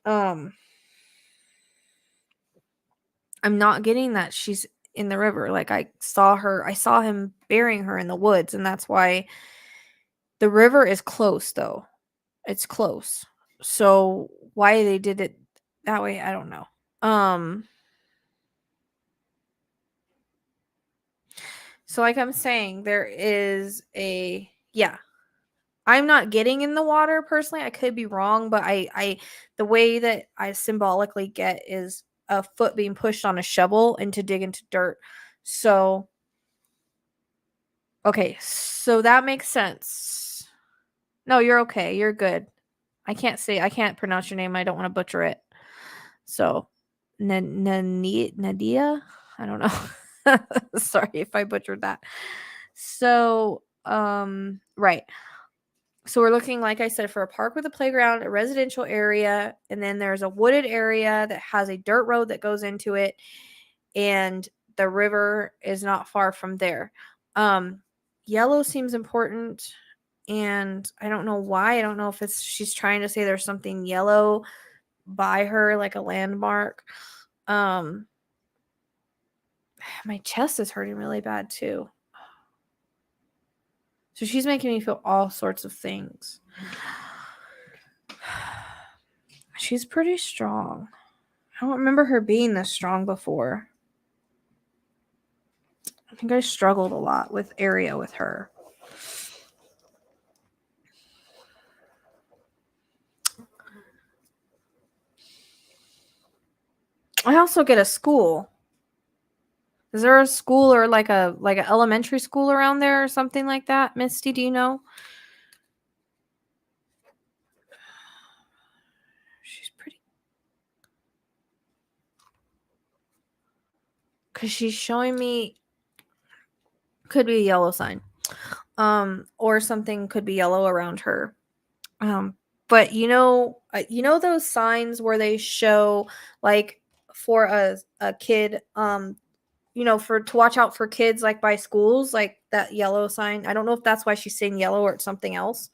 um, I'm not getting that she's in the river. Like I saw him burying her in the woods, and that's why the river is close though. It's close. So why they did it that way, I don't know. So like I'm saying, there is a yeah. I'm not getting in the water personally. I could be wrong, but I the way that I symbolically get is a foot being pushed on a shovel and to dig into dirt. So okay, so that makes sense. No, you're okay. You're good. I can't pronounce your name. I don't want to butcher it. So, Nadia? I don't know. Sorry if I butchered that. So, right. So we're looking, like I said, for a park with a playground, a residential area, and then there's a wooded area that has a dirt road that goes into it, and the river is not far from there. Um, Yellow seems important, and I don't know why. I don't know if it's she's trying to say there's something yellow by her, like a landmark. Um, my chest is hurting really bad too. So she's making me feel all sorts of things. She's pretty strong. I don't remember her being this strong before. I think I struggled a lot with area with her. I also get a school. Is there a school or like an elementary school around there or something like that? Misty, do you know? She's pretty. Because she's showing me could be a yellow sign. Or something could be yellow around her. Um, but you know those signs where they show like for a kid, for to watch out for kids like by schools, like that yellow sign. I don't know if that's why she's saying yellow or it's something else.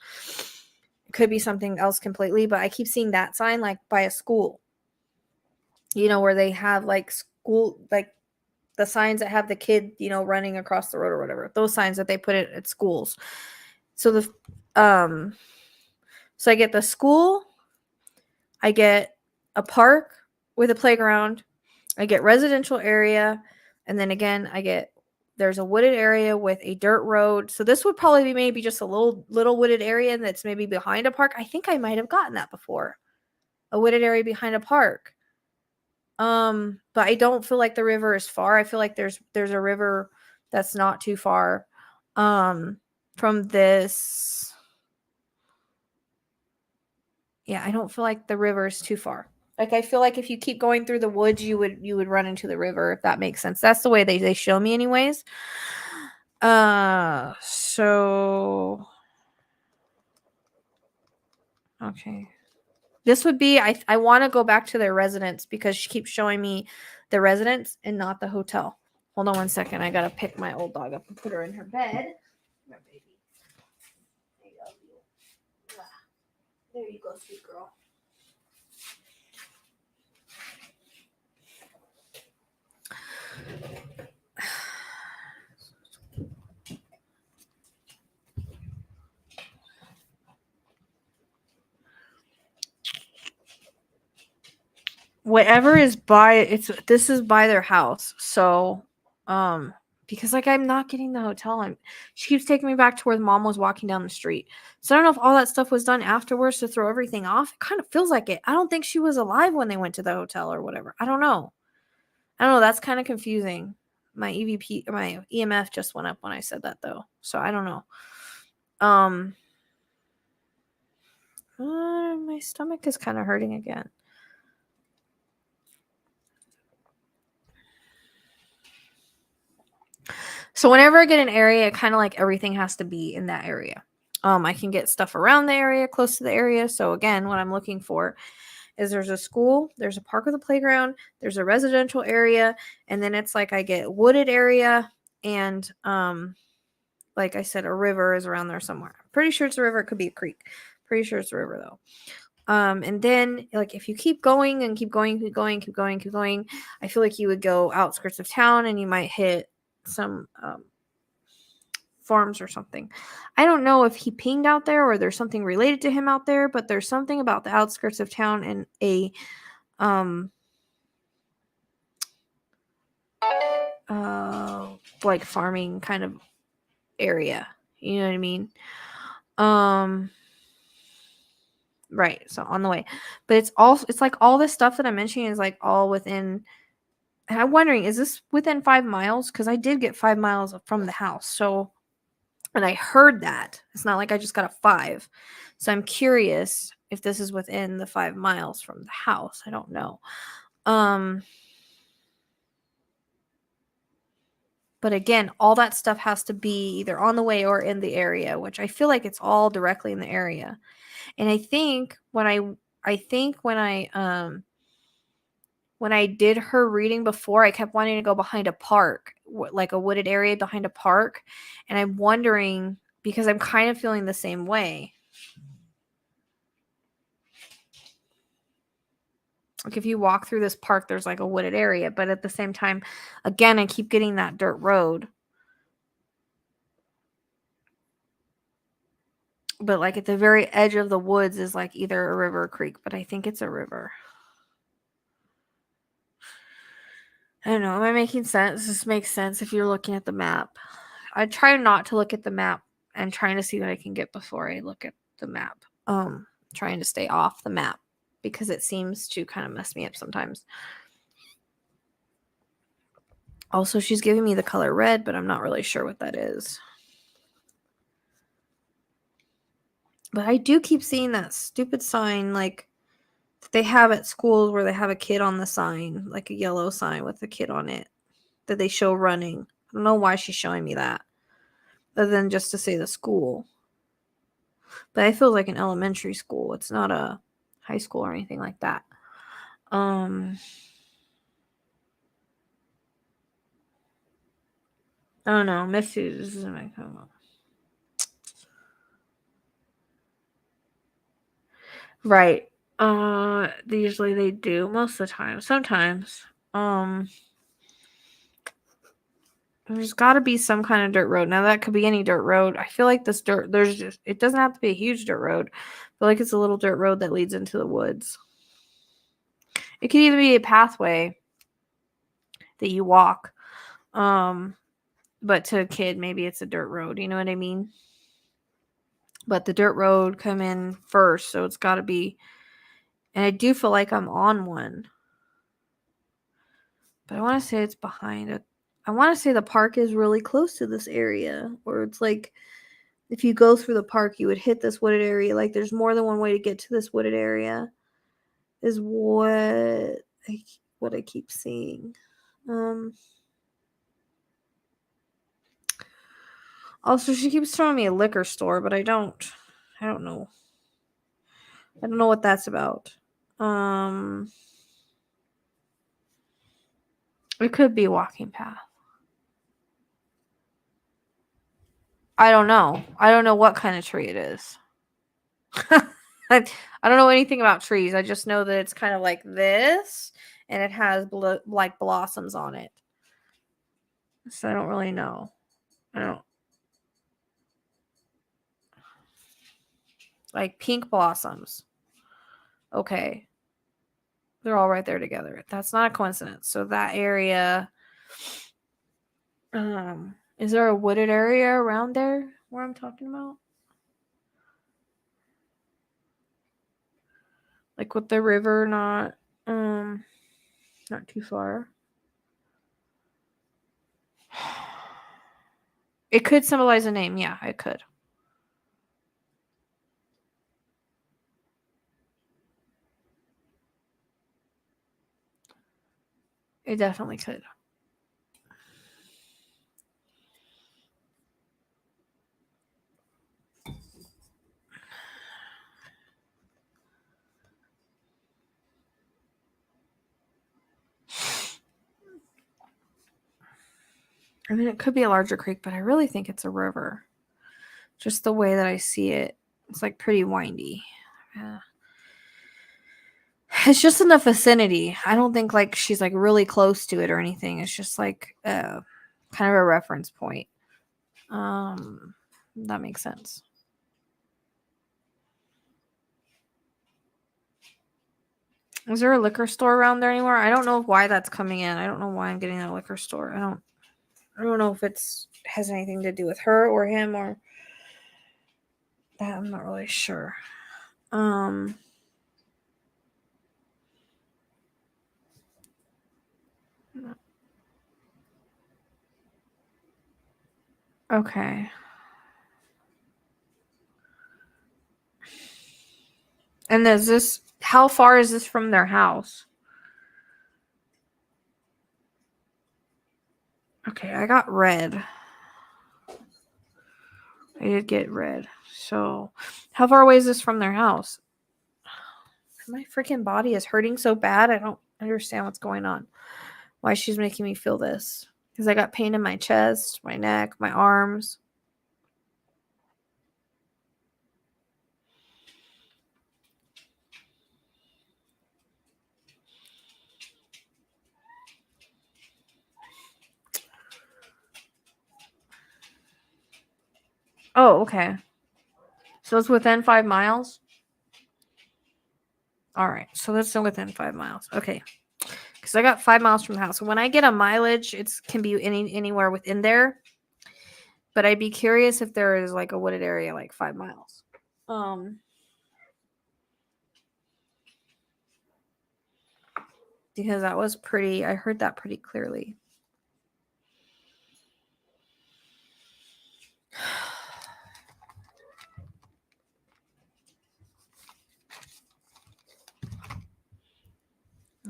It could be something else completely, but I keep seeing that sign like by a school. Where they have like school like the signs that have the kid, running across the road or whatever. Those signs that they put it at schools. So um I get the school, I get a park with a playground, I get residential area, and then again I get there's a wooded area with a dirt road. So this would probably be maybe just a little wooded area that's maybe behind a park. I think I might have gotten that before. A wooded area behind a park. But I don't feel like the river is far. I feel like there's a river that's not too far from this. Yeah, I don't feel like the river is too far. Like I feel like if you keep going through the woods, you would run into the river, if that makes sense. That's the way they show me anyways. So okay. This would be I want to go back to their residence because she keeps showing me the residence and not the hotel. Hold on one second. I gotta pick my old dog up and put her in her bed. My baby. I love you. There you go, sweet girl. whatever is by this is by their house. So because like I'm not getting the hotel. She keeps taking me back to where the mom was walking down the street. So I don't know if all that stuff was done afterwards to throw everything off. It kind of feels like it. I don't think she was alive when they went to the hotel or whatever. I don't know. That's kind of confusing. My EVP, my EMF just went up when I said that though. So I don't know. My stomach is kind of hurting again. So whenever I get an area, kind of like everything has to be in that area. I can get stuff around the area, close to the area. So again, what I'm looking for is there's a school, there's a park with a playground, there's a residential area, and then it's like I get wooded area and like I said, a river is around there somewhere. Pretty sure it's a river. It could be a creek. Pretty sure it's a river though. And then like if you keep going and keep going, I feel like you would go outskirts of town and you might hit some farms or something. I don't know if he pinged out there or there's something related to him out there, but there's something about the outskirts of town and a like farming kind of area. You know what I mean? Right. So on the way. But it's like all this stuff that I'm mentioning is like all within, and I'm wondering, is this within 5 miles? Because I did get 5 miles from the house. So, and I heard that. It's not like I just got a 5. So I'm curious if this is within the 5 miles from the house. I don't know. But again, all that stuff has to be either on the way or in the area, which I feel like it's all directly in the area. And I think when I did her reading before, I kept wanting to go behind a park, like a wooded area behind a park. And I'm wondering, because I'm kind of feeling the same way. Like if you walk through this park, there's like a wooded area. But at the same time, again, I keep getting that dirt road. But like at the very edge of the woods is like either a river or creek. But I think it's a river. I don't know. Am I making sense? This makes sense if you're looking at the map. I try not to look at the map and trying to see what I can get before I look at the map. Trying to stay off the map because it seems to kind of mess me up sometimes. Also, she's giving me the color red, but I'm not really sure what that is. But I do keep seeing that stupid sign like they have at schools where they have a kid on the sign, like a yellow sign with a kid on it that they show running. I don't know why she's showing me that other than just to say the school. But I feel like an elementary school. It's not a high school or anything like that. I don't know. Missy, this isn't my comment. Right. Usually they do most of the time. Sometimes. There's got to be some kind of dirt road. Now that could be any dirt road. I feel like this dirt. It doesn't have to be a huge dirt road. I feel like it's a little dirt road that leads into the woods. It could either be a pathway that you walk, but to a kid, maybe it's a dirt road. You know what I mean? But the dirt road come in first, so it's got to be. And I do feel like I'm on one. But I want to say it's behind it. I want to say the park is really close to this area, or it's like if you go through the park, you would hit this wooded area. Like there's more than one way to get to this wooded area. Is what I keep seeing. Also, she keeps showing me a liquor store, but I don't know. I don't know what that's about. It could be a walking path. I don't know. I don't know what kind of tree it is. I don't know anything about trees. I just know that it's kind of like this, and it has like blossoms on it. So I don't really know. I don't like pink blossoms. Okay. They're all right there together. That's not a coincidence. So that area, is there a wooded area around there where I'm talking about? Like with the river not too far. It could symbolize a name. Yeah, it could. It definitely could. I mean, it could be a larger creek, but I really think it's a river. Just the way that I see it. It's like pretty windy. Yeah. It's just in the vicinity. I don't think like she's like really close to it or anything. It's just like kind of a reference point. That makes sense. Is there a liquor store around there anywhere? I don't know why that's coming in. I don't know why I'm getting a liquor store. I don't know if it's has anything to do with her or him or that. I'm not really sure. Okay. And is this how far is this from their house? Okay, I got red. I did get red. So, how far away is this from their house? My freaking body is hurting so bad. I don't understand what's going on. Why she's making me feel this. Because I got pain in my chest, my neck, my arms. Oh, okay. So it's within 5 miles? All right. So that's within 5 miles. Okay. Because I got 5 miles from the house. So when I get a mileage, it can be anywhere within there. But I'd be curious if there is like a wooded area like 5 miles. Because that was pretty, I heard that pretty clearly.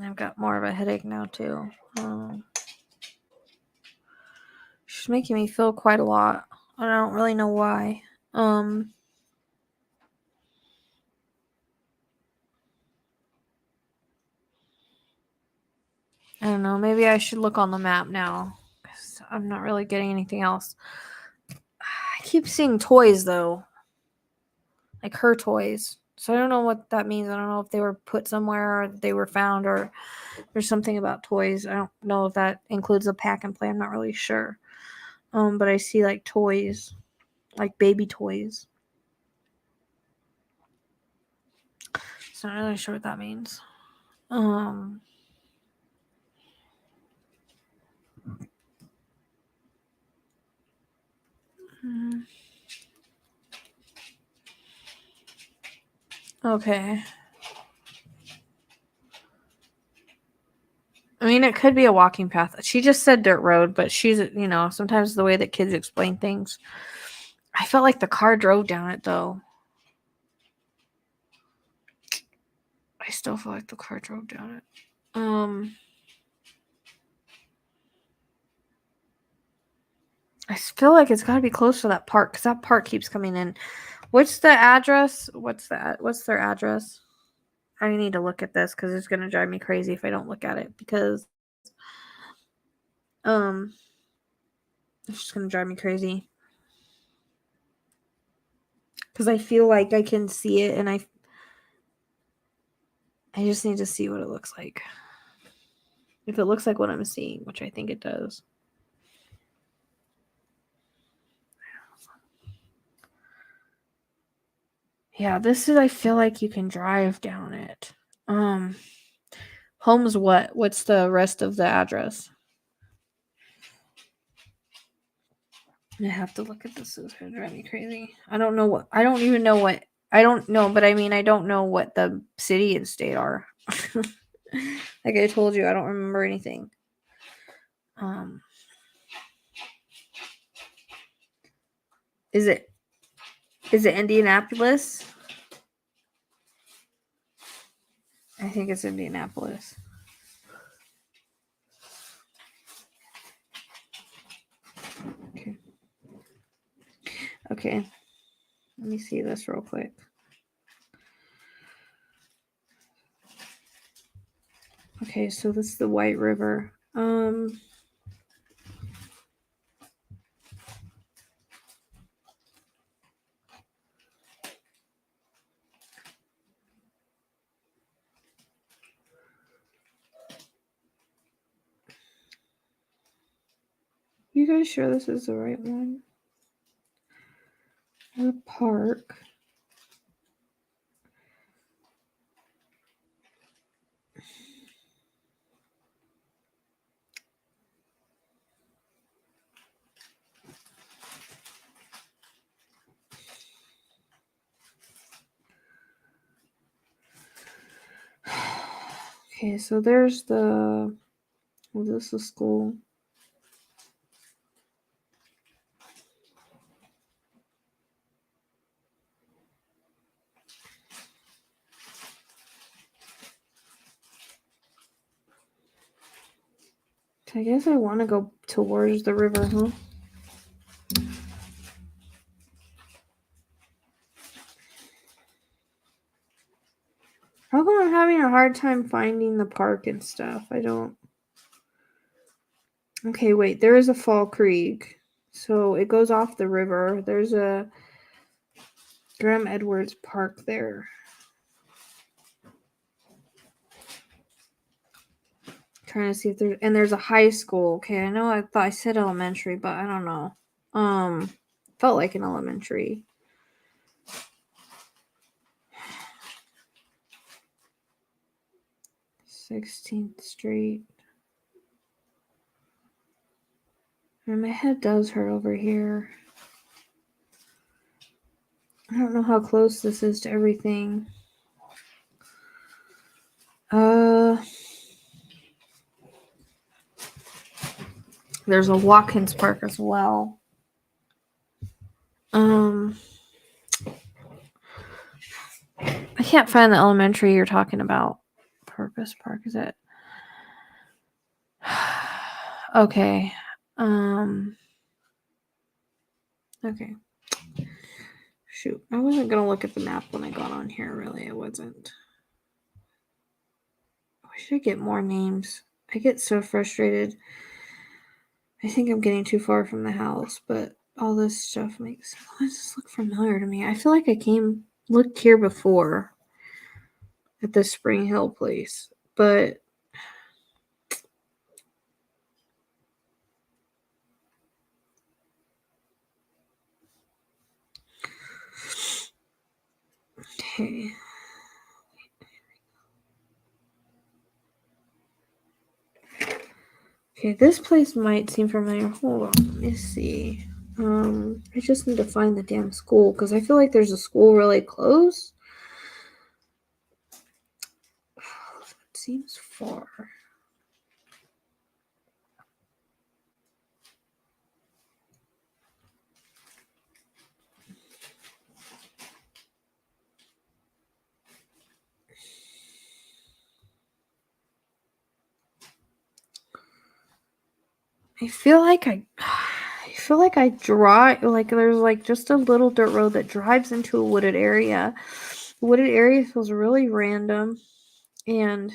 I've got more of a headache now too. She's making me feel quite a lot. I don't really know why. I don't know. Maybe I should look on the map now. Because I'm not really getting anything else. I keep seeing toys though. Like her toys. So I don't know what that means. I don't know if they were put somewhere or they were found or there's something about toys. I don't know if that includes a pack and play. I'm not really sure. But I see like toys. Like baby toys. So I'm not really sure what that means. Okay. I mean, it could be a walking path. She just said dirt road, but she's, sometimes the way that kids explain things. I felt like the car drove down it, though. I still feel like the car drove down it. I feel like it's got to be close to that park because that park keeps coming in. What's the address? What's their address? I need to look at this because it's going to drive me crazy if I don't look at it because it's just going to drive me crazy. Because I feel like I can see it and I just need to see what it looks like. If it looks like what I'm seeing, which I think it does. Yeah, this is, I feel like you can drive down it. Homes what? What's the rest of the address? I have to look at this. It's gonna drive me crazy. I don't know what. I don't even know what. I don't know, but I mean, I don't know what the city and state are. Like I told you, I don't remember anything. Is it Indianapolis? I think it's Indianapolis. Okay. Okay. Let me see this real quick. Okay, so this is the White River. You guys sure this is the right one? The park. Okay, so there's the. Well, this is school. I guess I want to go towards the river, huh? How come I'm having a hard time finding the park and stuff? I don't. Okay, wait. There is a Fall Creek. So it goes off the river. There's a Graham Edwards Park there. Trying to see if there's. And there's a high school. Okay, I know I thought I said elementary, but I don't know. Felt like an elementary. 16th Street. And my head does hurt over here. I don't know how close this is to everything. There's a Watkins Park as well. I can't find the elementary you're talking about. Purpose Park, is it? Okay. Okay. Shoot. I wasn't going to look at the map when I got on here, really. I wasn't. I wish I get more names. I get so frustrated. I think I'm getting too far from the house, but all this stuff makes. Why does this look familiar to me? I feel like I looked here before at the Spring Hill place, but okay. Okay, this place might seem familiar. Hold on, let me see. I just need to find the damn school because I feel like there's a school really close. It seems far. I feel like I drive like there's like just a little dirt road that drives into a wooded area. The wooded area feels really random, and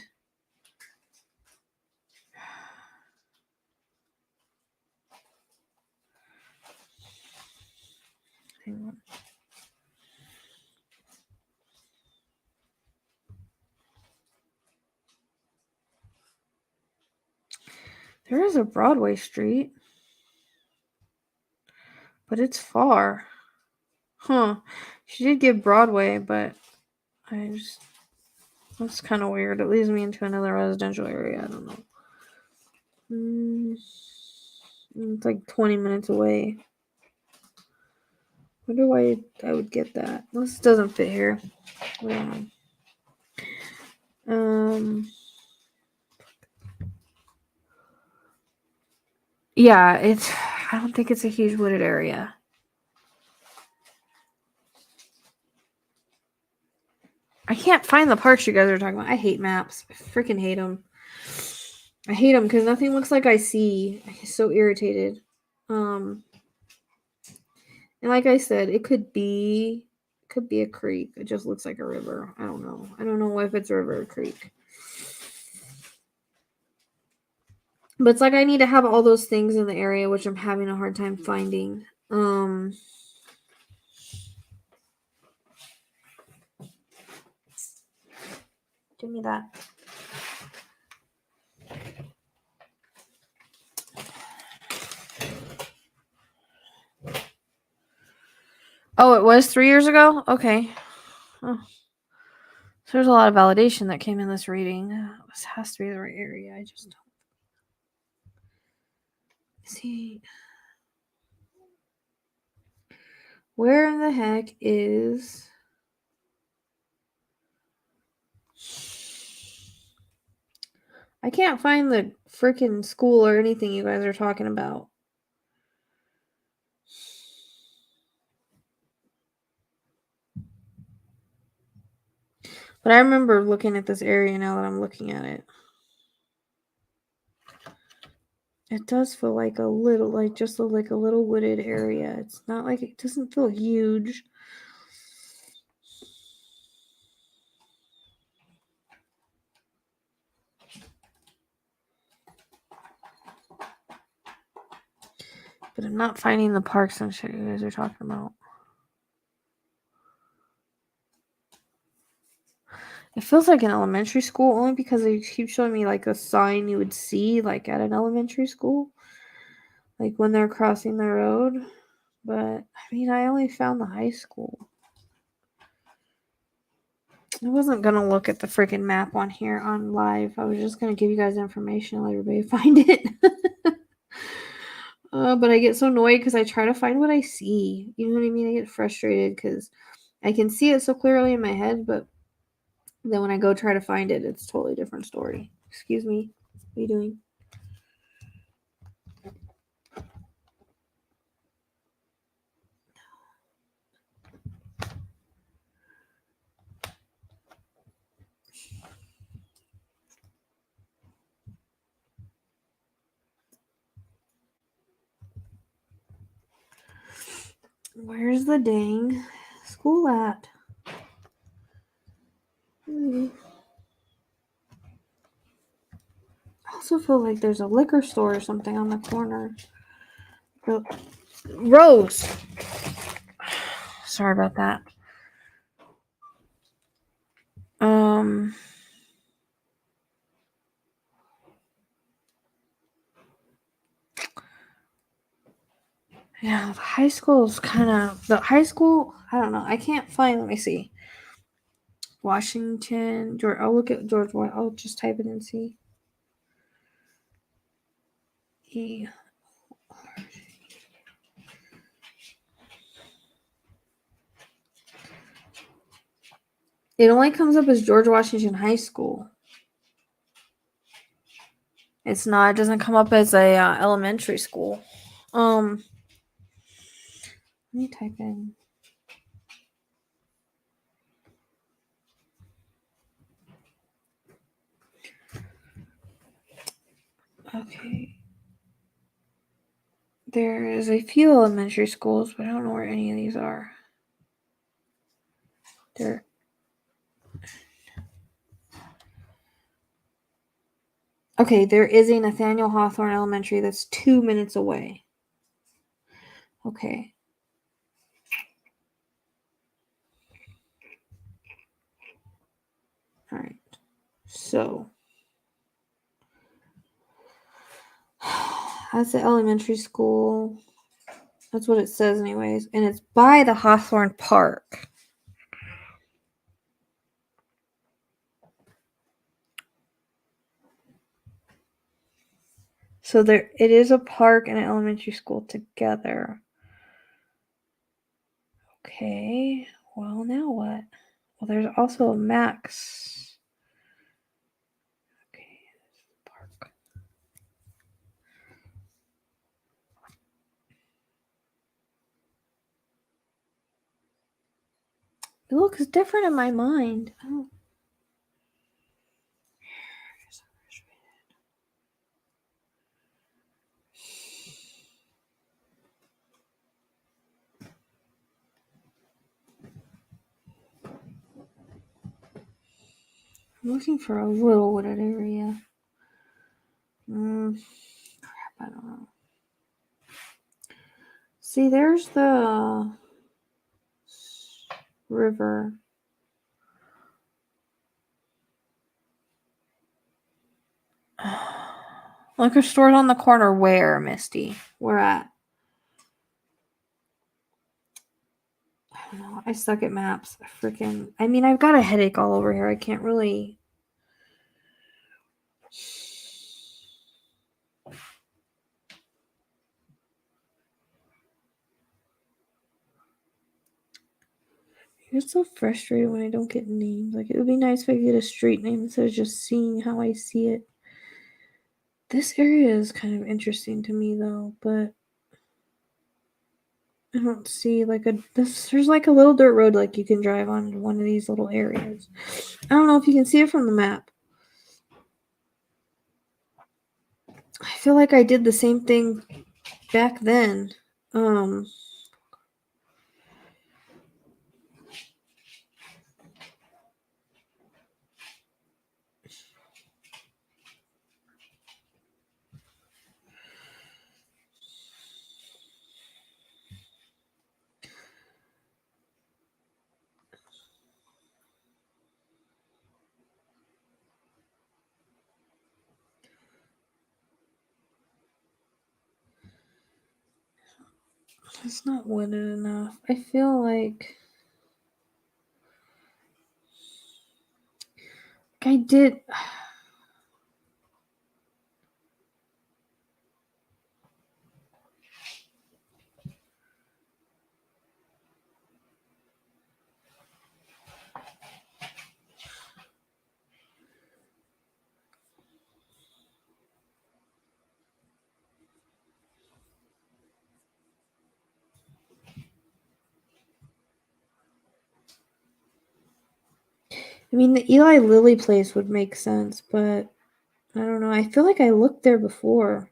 hang on. There is a Broadway street, but it's far. Huh. She did give Broadway, but I just That's kind of weird. It leads me into another residential area. I don't know. It's like 20 minutes away. Wonder why I would get that. This doesn't fit here. Yeah, I don't think it's a huge wooded area. I can't find the parks you guys are talking about. I hate maps. I freaking hate them. I hate them because nothing looks like I see. I'm so irritated. And like I said, it could be a creek. It just looks like a river. I don't know. I don't know if it's a river or creek. But it's like I need to have all those things in the area, which I'm having a hard time finding. Give me that. Oh, it was 3 years ago? Okay. Oh. So there's a lot of validation that came in this reading. This has to be the right area. I just don't see. Where in the heck is... I can't find the freaking school or anything you guys are talking about. But I remember looking at this area now that I'm looking at it. It does feel like a little, just like a little wooded area. It's not like, it doesn't feel huge. But I'm not finding the parks and shit you guys are talking about. It feels like an elementary school only because they keep showing me like a sign you would see like at an elementary school. Like when they're crossing the road. But I mean, I only found the high school. I wasn't going to look at the freaking map on here on live. I was just going to give you guys information and let everybody find it. But I get so annoyed because I try to find what I see. You know what I mean? I get frustrated because I can see it so clearly in my head, but then when I go try to find it, it's a totally different story. Excuse me. What are you doing? Where's the dang school at? I also feel like there's a liquor store or something on the corner. Rose! Sorry about that. Yeah, the high school is kind of... The high school, I don't know. I can't find... Let me see. Washington... George. I'll look at George. I'll just type it and see. It only comes up as George Washington High School. It's not. It doesn't come up as a elementary school. Let me type in. Okay. There is a few elementary schools, but I don't know where any of these are. There. Okay, there is a Nathaniel Hawthorne Elementary that's 2 minutes away. Okay. All right. So that's the elementary school. That's what it says anyways. And it's by the Hawthorne Park. So there, it is a park and an elementary school together. Okay, well, now what? Well, there's also a Max. Okay, park. It looks different in my mind. Oh. I'm looking for a little wooded area. Crap, I don't know. See, there's the river. Liquor store's on the corner where, Misty? Where at? I don't know. I suck at maps. I mean, I've got a headache all over here. I can't really. It's so frustrating when I don't get names. Like, it would be nice if I could get a street name instead of just seeing how I see it. This area is kind of interesting to me, though, but I don't see there's like a little dirt road like you can drive on one of these little areas. I don't know if you can see it from the map. I feel like I did the same thing back then. It's not wooded enough. I feel like I did. I mean, the Eli Lilly place would make sense, but I don't know. I feel like I looked there before.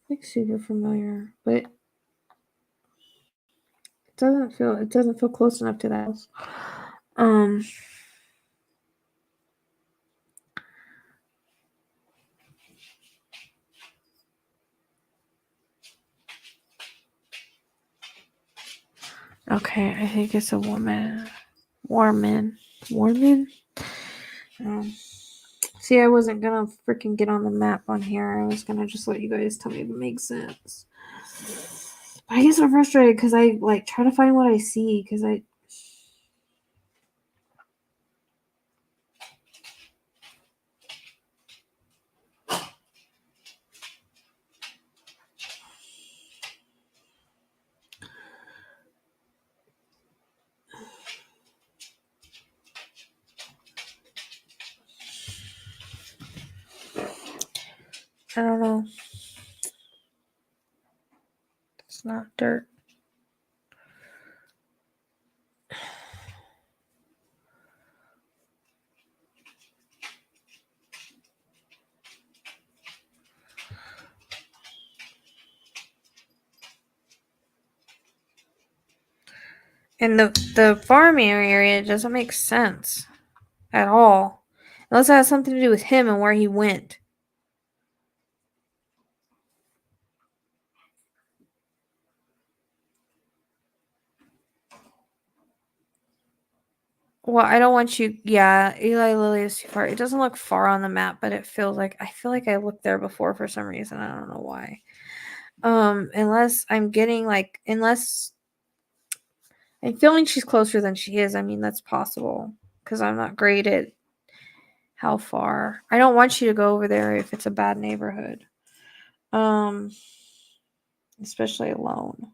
Like super familiar, but it doesn't feel close enough to that house. Okay, I think it's a woman. Warman. See, I wasn't gonna freaking get on the map on here. I was gonna just let you guys tell me if it makes sense. But I get so frustrated because I like try to find what I see because I don't know. It's not dirt. And the farming area doesn't make sense at all. Unless it has something to do with him and where he went. Well, I don't want you. Yeah, Eli Lilly is too far. It doesn't look far on the map, but it feels like I feel like I looked there before for some reason. I don't know why. Unless I'm getting unless I'm feeling she's closer than she is. I mean, that's possible because I'm not great at how far. I don't want you to go over there if it's a bad neighborhood. Especially alone.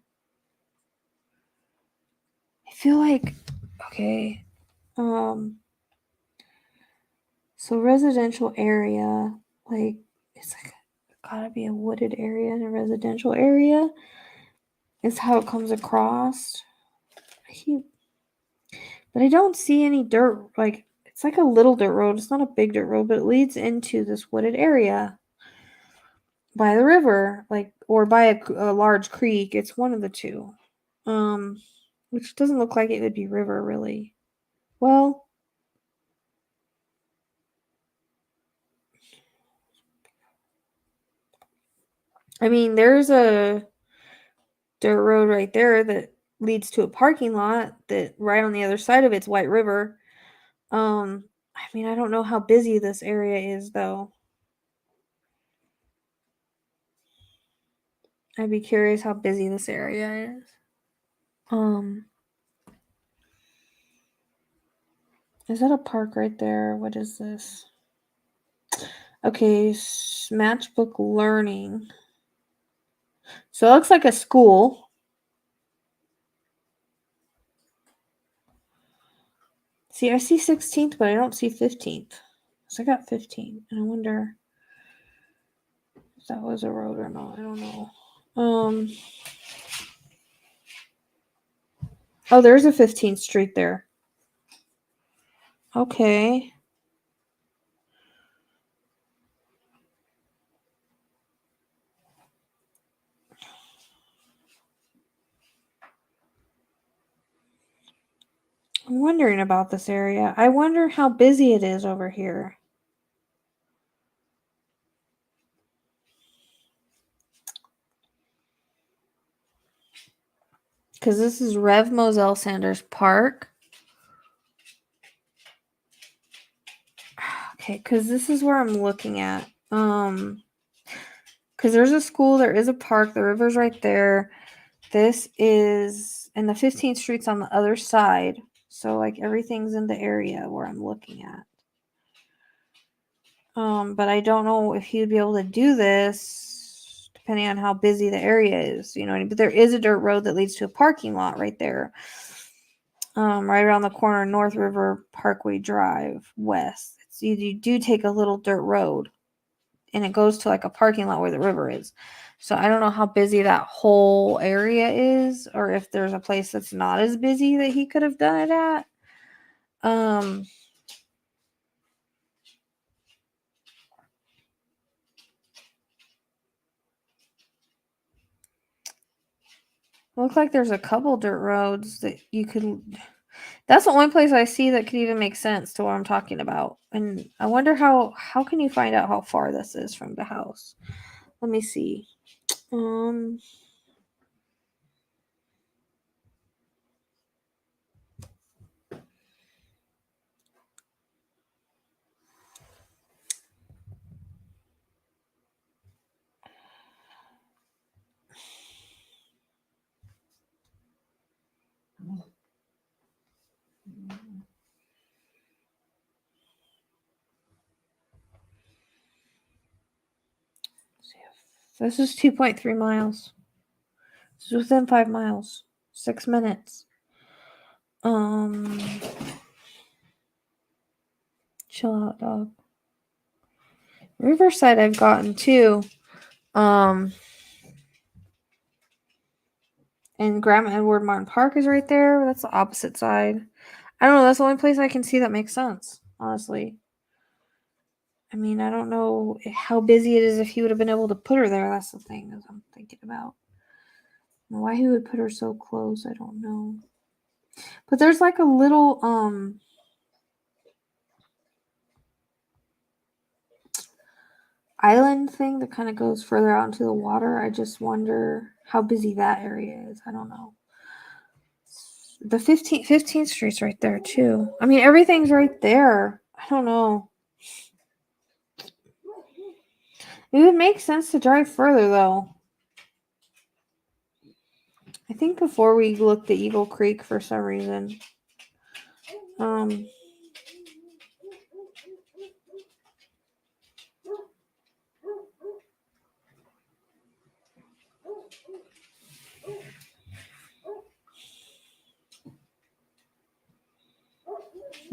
I feel like, okay, so residential area, like, it's like gotta be a wooded area in a residential area is how it comes across. But I don't see any dirt, like, it's like a little dirt road. It's not a big dirt road, but it leads into this wooded area by the river, like, or by a large creek. It's one of the two. Which doesn't look like it would be river, really. Well, I mean, there's a dirt road right there that leads to a parking lot that right on the other side of it's White River. I mean, I don't know how busy this area is, though. I'd be curious how busy this area is. Is that a park right there? What is this? Okay, Matchbook Learning. So it looks like a school. See, I see 16th, but I don't see 15th. So I got 15. And I wonder if that was a road or not. I don't know. Oh, there's a 15th Street there. Okay. I'm wondering about this area. I wonder how busy it is over here. Because this is Rev Moselle Sanders Park. Okay, because this is where I'm looking at. Because there's a school, there is a park, the river's right there. This is, and the 15th Street's on the other side. So, like, everything's in the area where I'm looking at. But I don't know if he'd be able to do this depending on how busy the area is, you know what I mean? But there is a dirt road that leads to a parking lot right there. Right around the corner, North River Parkway Drive West. You do take a little dirt road and it goes to like a parking lot where the river is. So I don't know how busy that whole area is, or if there's a place that's not as busy that he could have done it at. Looks like there's a couple dirt roads that you could. That's the only place I see that could even make sense to what I'm talking about. And I wonder how can you find out how far this is from the house? Let me see. This is 2.3 miles. It's within 5 miles. 6 minutes. Chill out, dog. Riverside I've gotten too. And Grandma Edward Martin Park is right there. That's the opposite side. I don't know. That's the only place I can see that makes sense, honestly. I mean, I don't know how busy it is if he would have been able to put her there. That's the thing that I'm thinking about. Why he would put her so close, I don't know. But there's like a little island thing that kind of goes further out into the water. I just wonder how busy that area is. I don't know. The 15th Street's right there too. I mean, everything's right there. I don't know. It would make sense to drive further though. I think before we looked at Eagle Creek for some reason.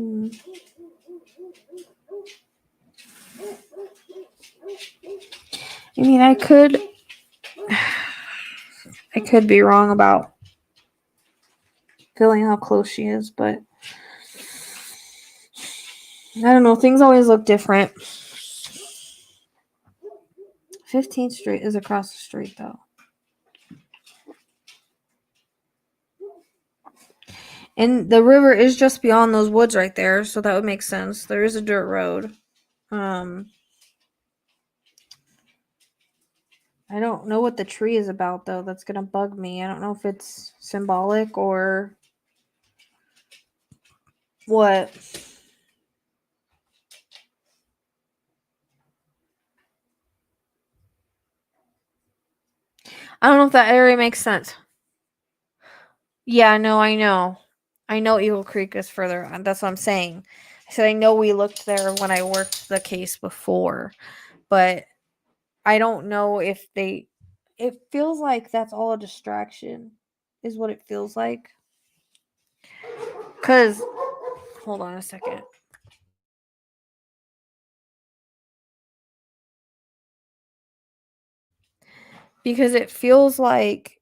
I mean, I could be wrong about feeling how close she is, but I don't know. Things always look different. 15th Street is across the street, though. And the river is just beyond those woods right there, so that would make sense. There is a dirt road. I don't know what the tree is about, though. That's going to bug me. I don't know if it's symbolic or what. I don't know if that area makes sense. Yeah, no, I know. I know Eagle Creek is further on. That's what I'm saying. I said I know we looked there when I worked the case before, but I don't know if they. It feels like that's all a distraction, is what it feels like. Because, hold on a second. Because it feels like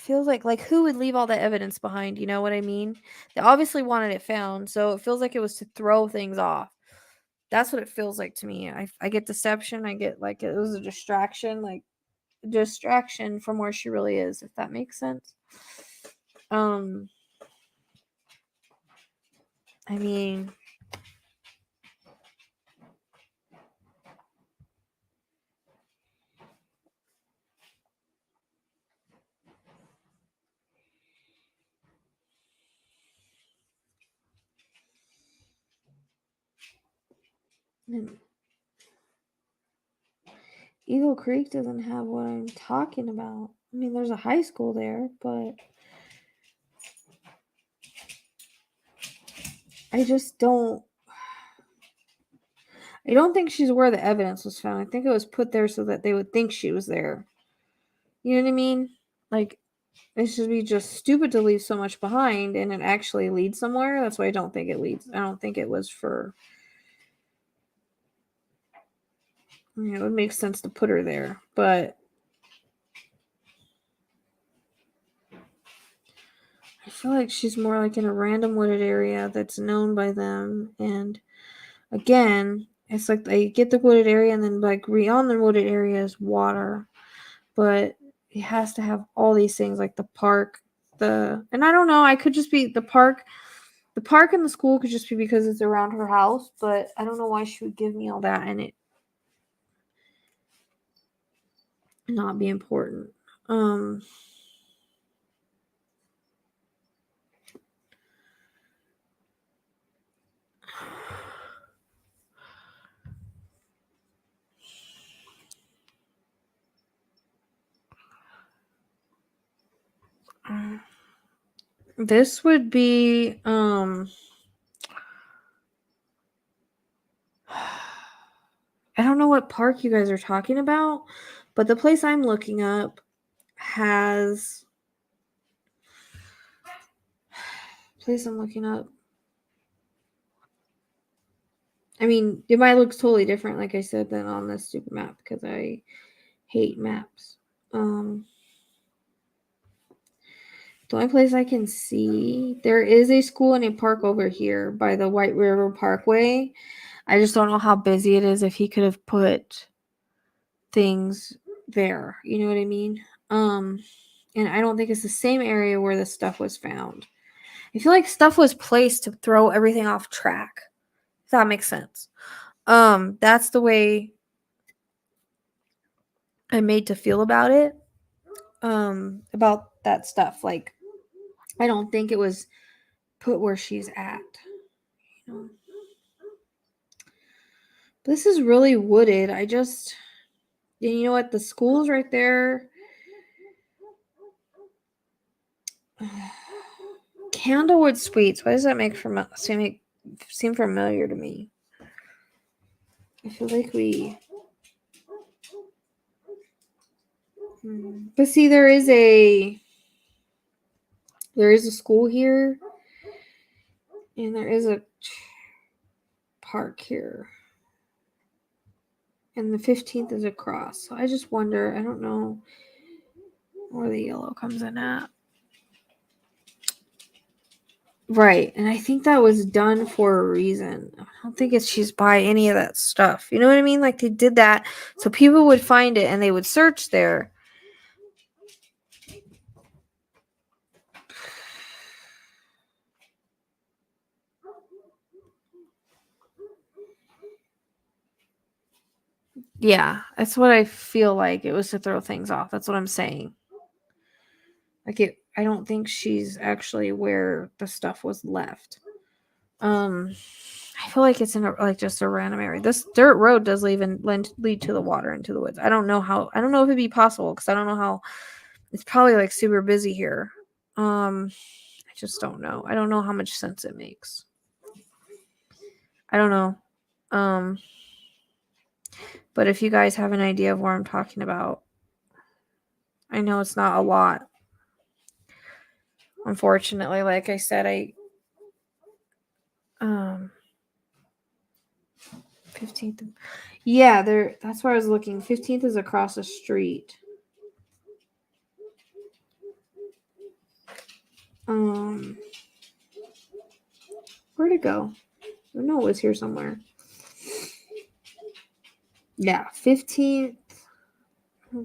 who would leave all that evidence behind, you know what I mean? They obviously wanted it found, so it feels like it was to throw things off. That's what it feels like to me. I get deception, I get like it was a distraction, like distraction from where she really is, if that makes sense. I mean, Eagle Creek doesn't have what I'm talking about. I mean, there's a high school there, but I just don't. I don't think she's where the evidence was found. I think it was put there so that they would think she was there. You know what I mean? Like, it should be just stupid to leave so much behind and it actually leads somewhere. That's why I don't think it leads. I don't think it was for. It would make sense to put her there, but I feel like she's more like in a random wooded area that's known by them. And again, it's like they get the wooded area and then like beyond the wooded area is water. But it has to have all these things like the park, and I don't know, I could just be the park. The park and the school could just be because it's around her house, but I don't know why she would give me all that and it not be important. This would be I don't know what park you guys are talking about, but the place I'm looking up has place I'm looking up. I mean, it might look totally different, like I said, than on this stupid map because I hate maps. The only place I can see, there is a school and a park over here by the White River Parkway. I just don't know how busy it is if he could have put things there. You know what I mean? And I don't think it's the same area where the stuff was found. I feel like stuff was placed to throw everything off track. If that makes sense. That's the way I'm made to feel about it. About that stuff. Like, I don't think it was put where she's at. You know? This is really wooded. You know what? The school's right there. Candlewood Suites. Why does that seem familiar to me? I feel like we. But see, there is a school here. And there is a park here. And the 15th is across. So I just wonder, I don't know where the yellow comes in at. Right. And I think that was done for a reason. I don't think it's she's by any of that stuff. You know what I mean? Like they did that so people would find it and they would search there. Yeah, that's what I feel like. It was to throw things off. That's what I'm saying. Like I don't think she's actually where the stuff was left. I feel like it's in just a random area. This dirt road does lead to the water into the woods. I don't know if it'd be possible because I don't know how. It's probably like super busy here. I just don't know. I don't know how much sense it makes. I don't know. But if you guys have an idea of where I'm talking about, I know it's not a lot. Unfortunately, like I said, 15th. Yeah, that's where I was looking. 15th is across the street. Where'd it go? I know it was here somewhere. Yeah, 15th. I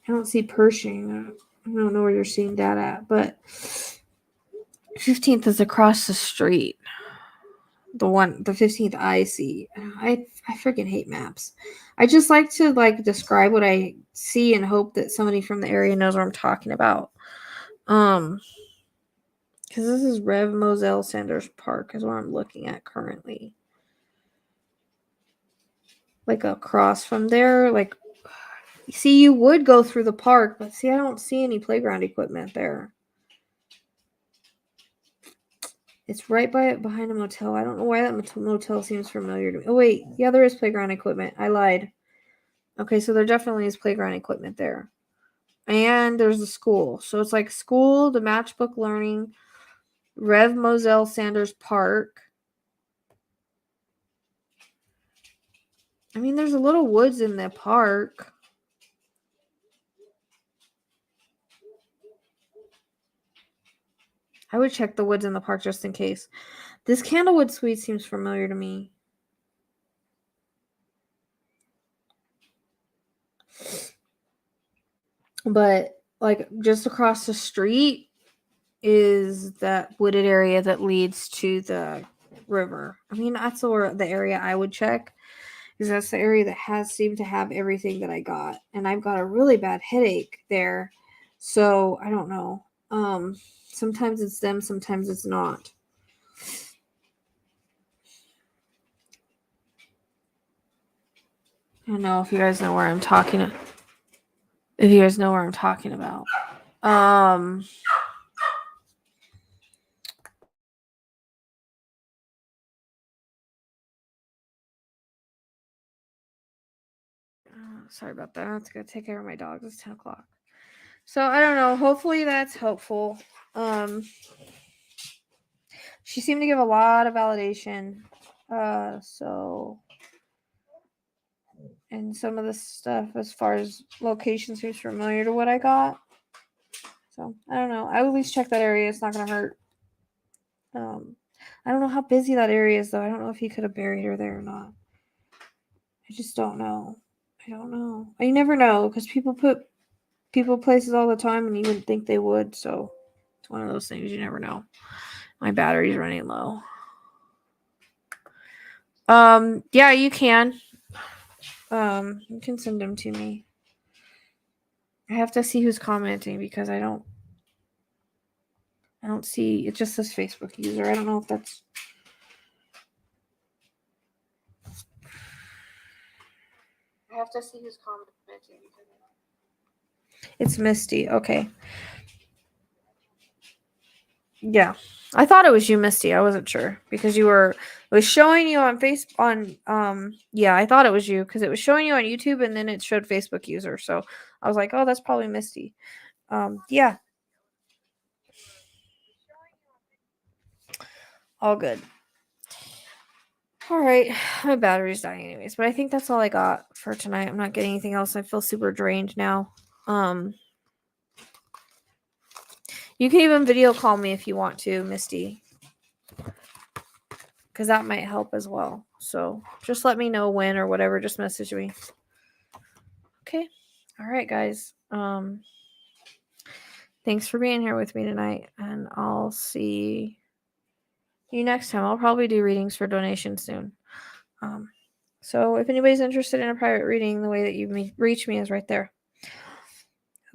don't see Pershing. I don't know where you're seeing that at, but 15th is across the street. The 15th I see. I freaking hate maps. I just like to describe what I see and hope that somebody from the area knows what I'm talking about. Because this is Rev Moselle Sanders Park is what I'm looking at currently. Like across from there, see, you would go through the park, but see, I don't see any playground equipment there. It's right behind a motel. I don't know why that motel seems familiar to me. Oh, wait. Yeah, there is playground equipment. I lied. Okay, so there definitely is playground equipment there. And there's a school. So it's like school, the Matchbook Learning, Rev Moselle Sanders Park. I mean, there's a little woods in the park. I would check the woods in the park just in case. This Candlewood Suite seems familiar to me. But just across the street is that wooded area that leads to the river. I mean, that's the area I would check, because that's the area that seemed to have everything that I got, and I've got a really bad headache there, so I don't know. Sometimes it's them, sometimes it's not. I don't know if you guys know where I'm talking. If you guys know where I'm talking about. Sorry about that. I have to go take care of my dogs. It's 10 o'clock. So I don't know. Hopefully that's helpful. She seemed to give a lot of validation. And some of the stuff as far as location seems familiar to what I got. So I don't know. I will at least check that area. It's not gonna hurt. I don't know how busy that area is though. I don't know if he could have buried her there or not. I just don't know. I don't know. You never know, because people put places all the time and you wouldn't think they would. So it's one of those things, you never know. My battery's running low. Yeah, you can. You can send them to me. I have to see who's commenting because I don't see. It just says Facebook user. I don't know if that's. I have to see who's commenting. It's Misty. Okay. Yeah, I thought it was you, Misty. I wasn't sure because it was showing you on yeah, I thought it was you because it was showing you on YouTube and then it showed Facebook user. So I was like, oh, that's probably Misty. Yeah. all good. All right, my battery's dying anyways, but I think that's all I got for tonight. I'm not getting anything else. I feel super drained now. You can even video call me if you want to, Misty, because that might help as well. So just let me know when or whatever. Just message me. Okay. All right, guys. Thanks for being here with me tonight, and I'll see you next time. I'll probably do readings for donations soon. So if anybody's interested in a private reading, the way that you reach me is right there.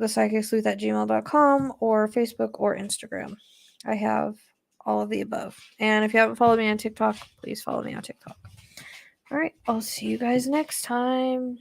thepsychicsleuth@gmail.com or Facebook or Instagram. I have all of the above. And if you haven't followed me on TikTok, please follow me on TikTok. All right, I'll see you guys next time.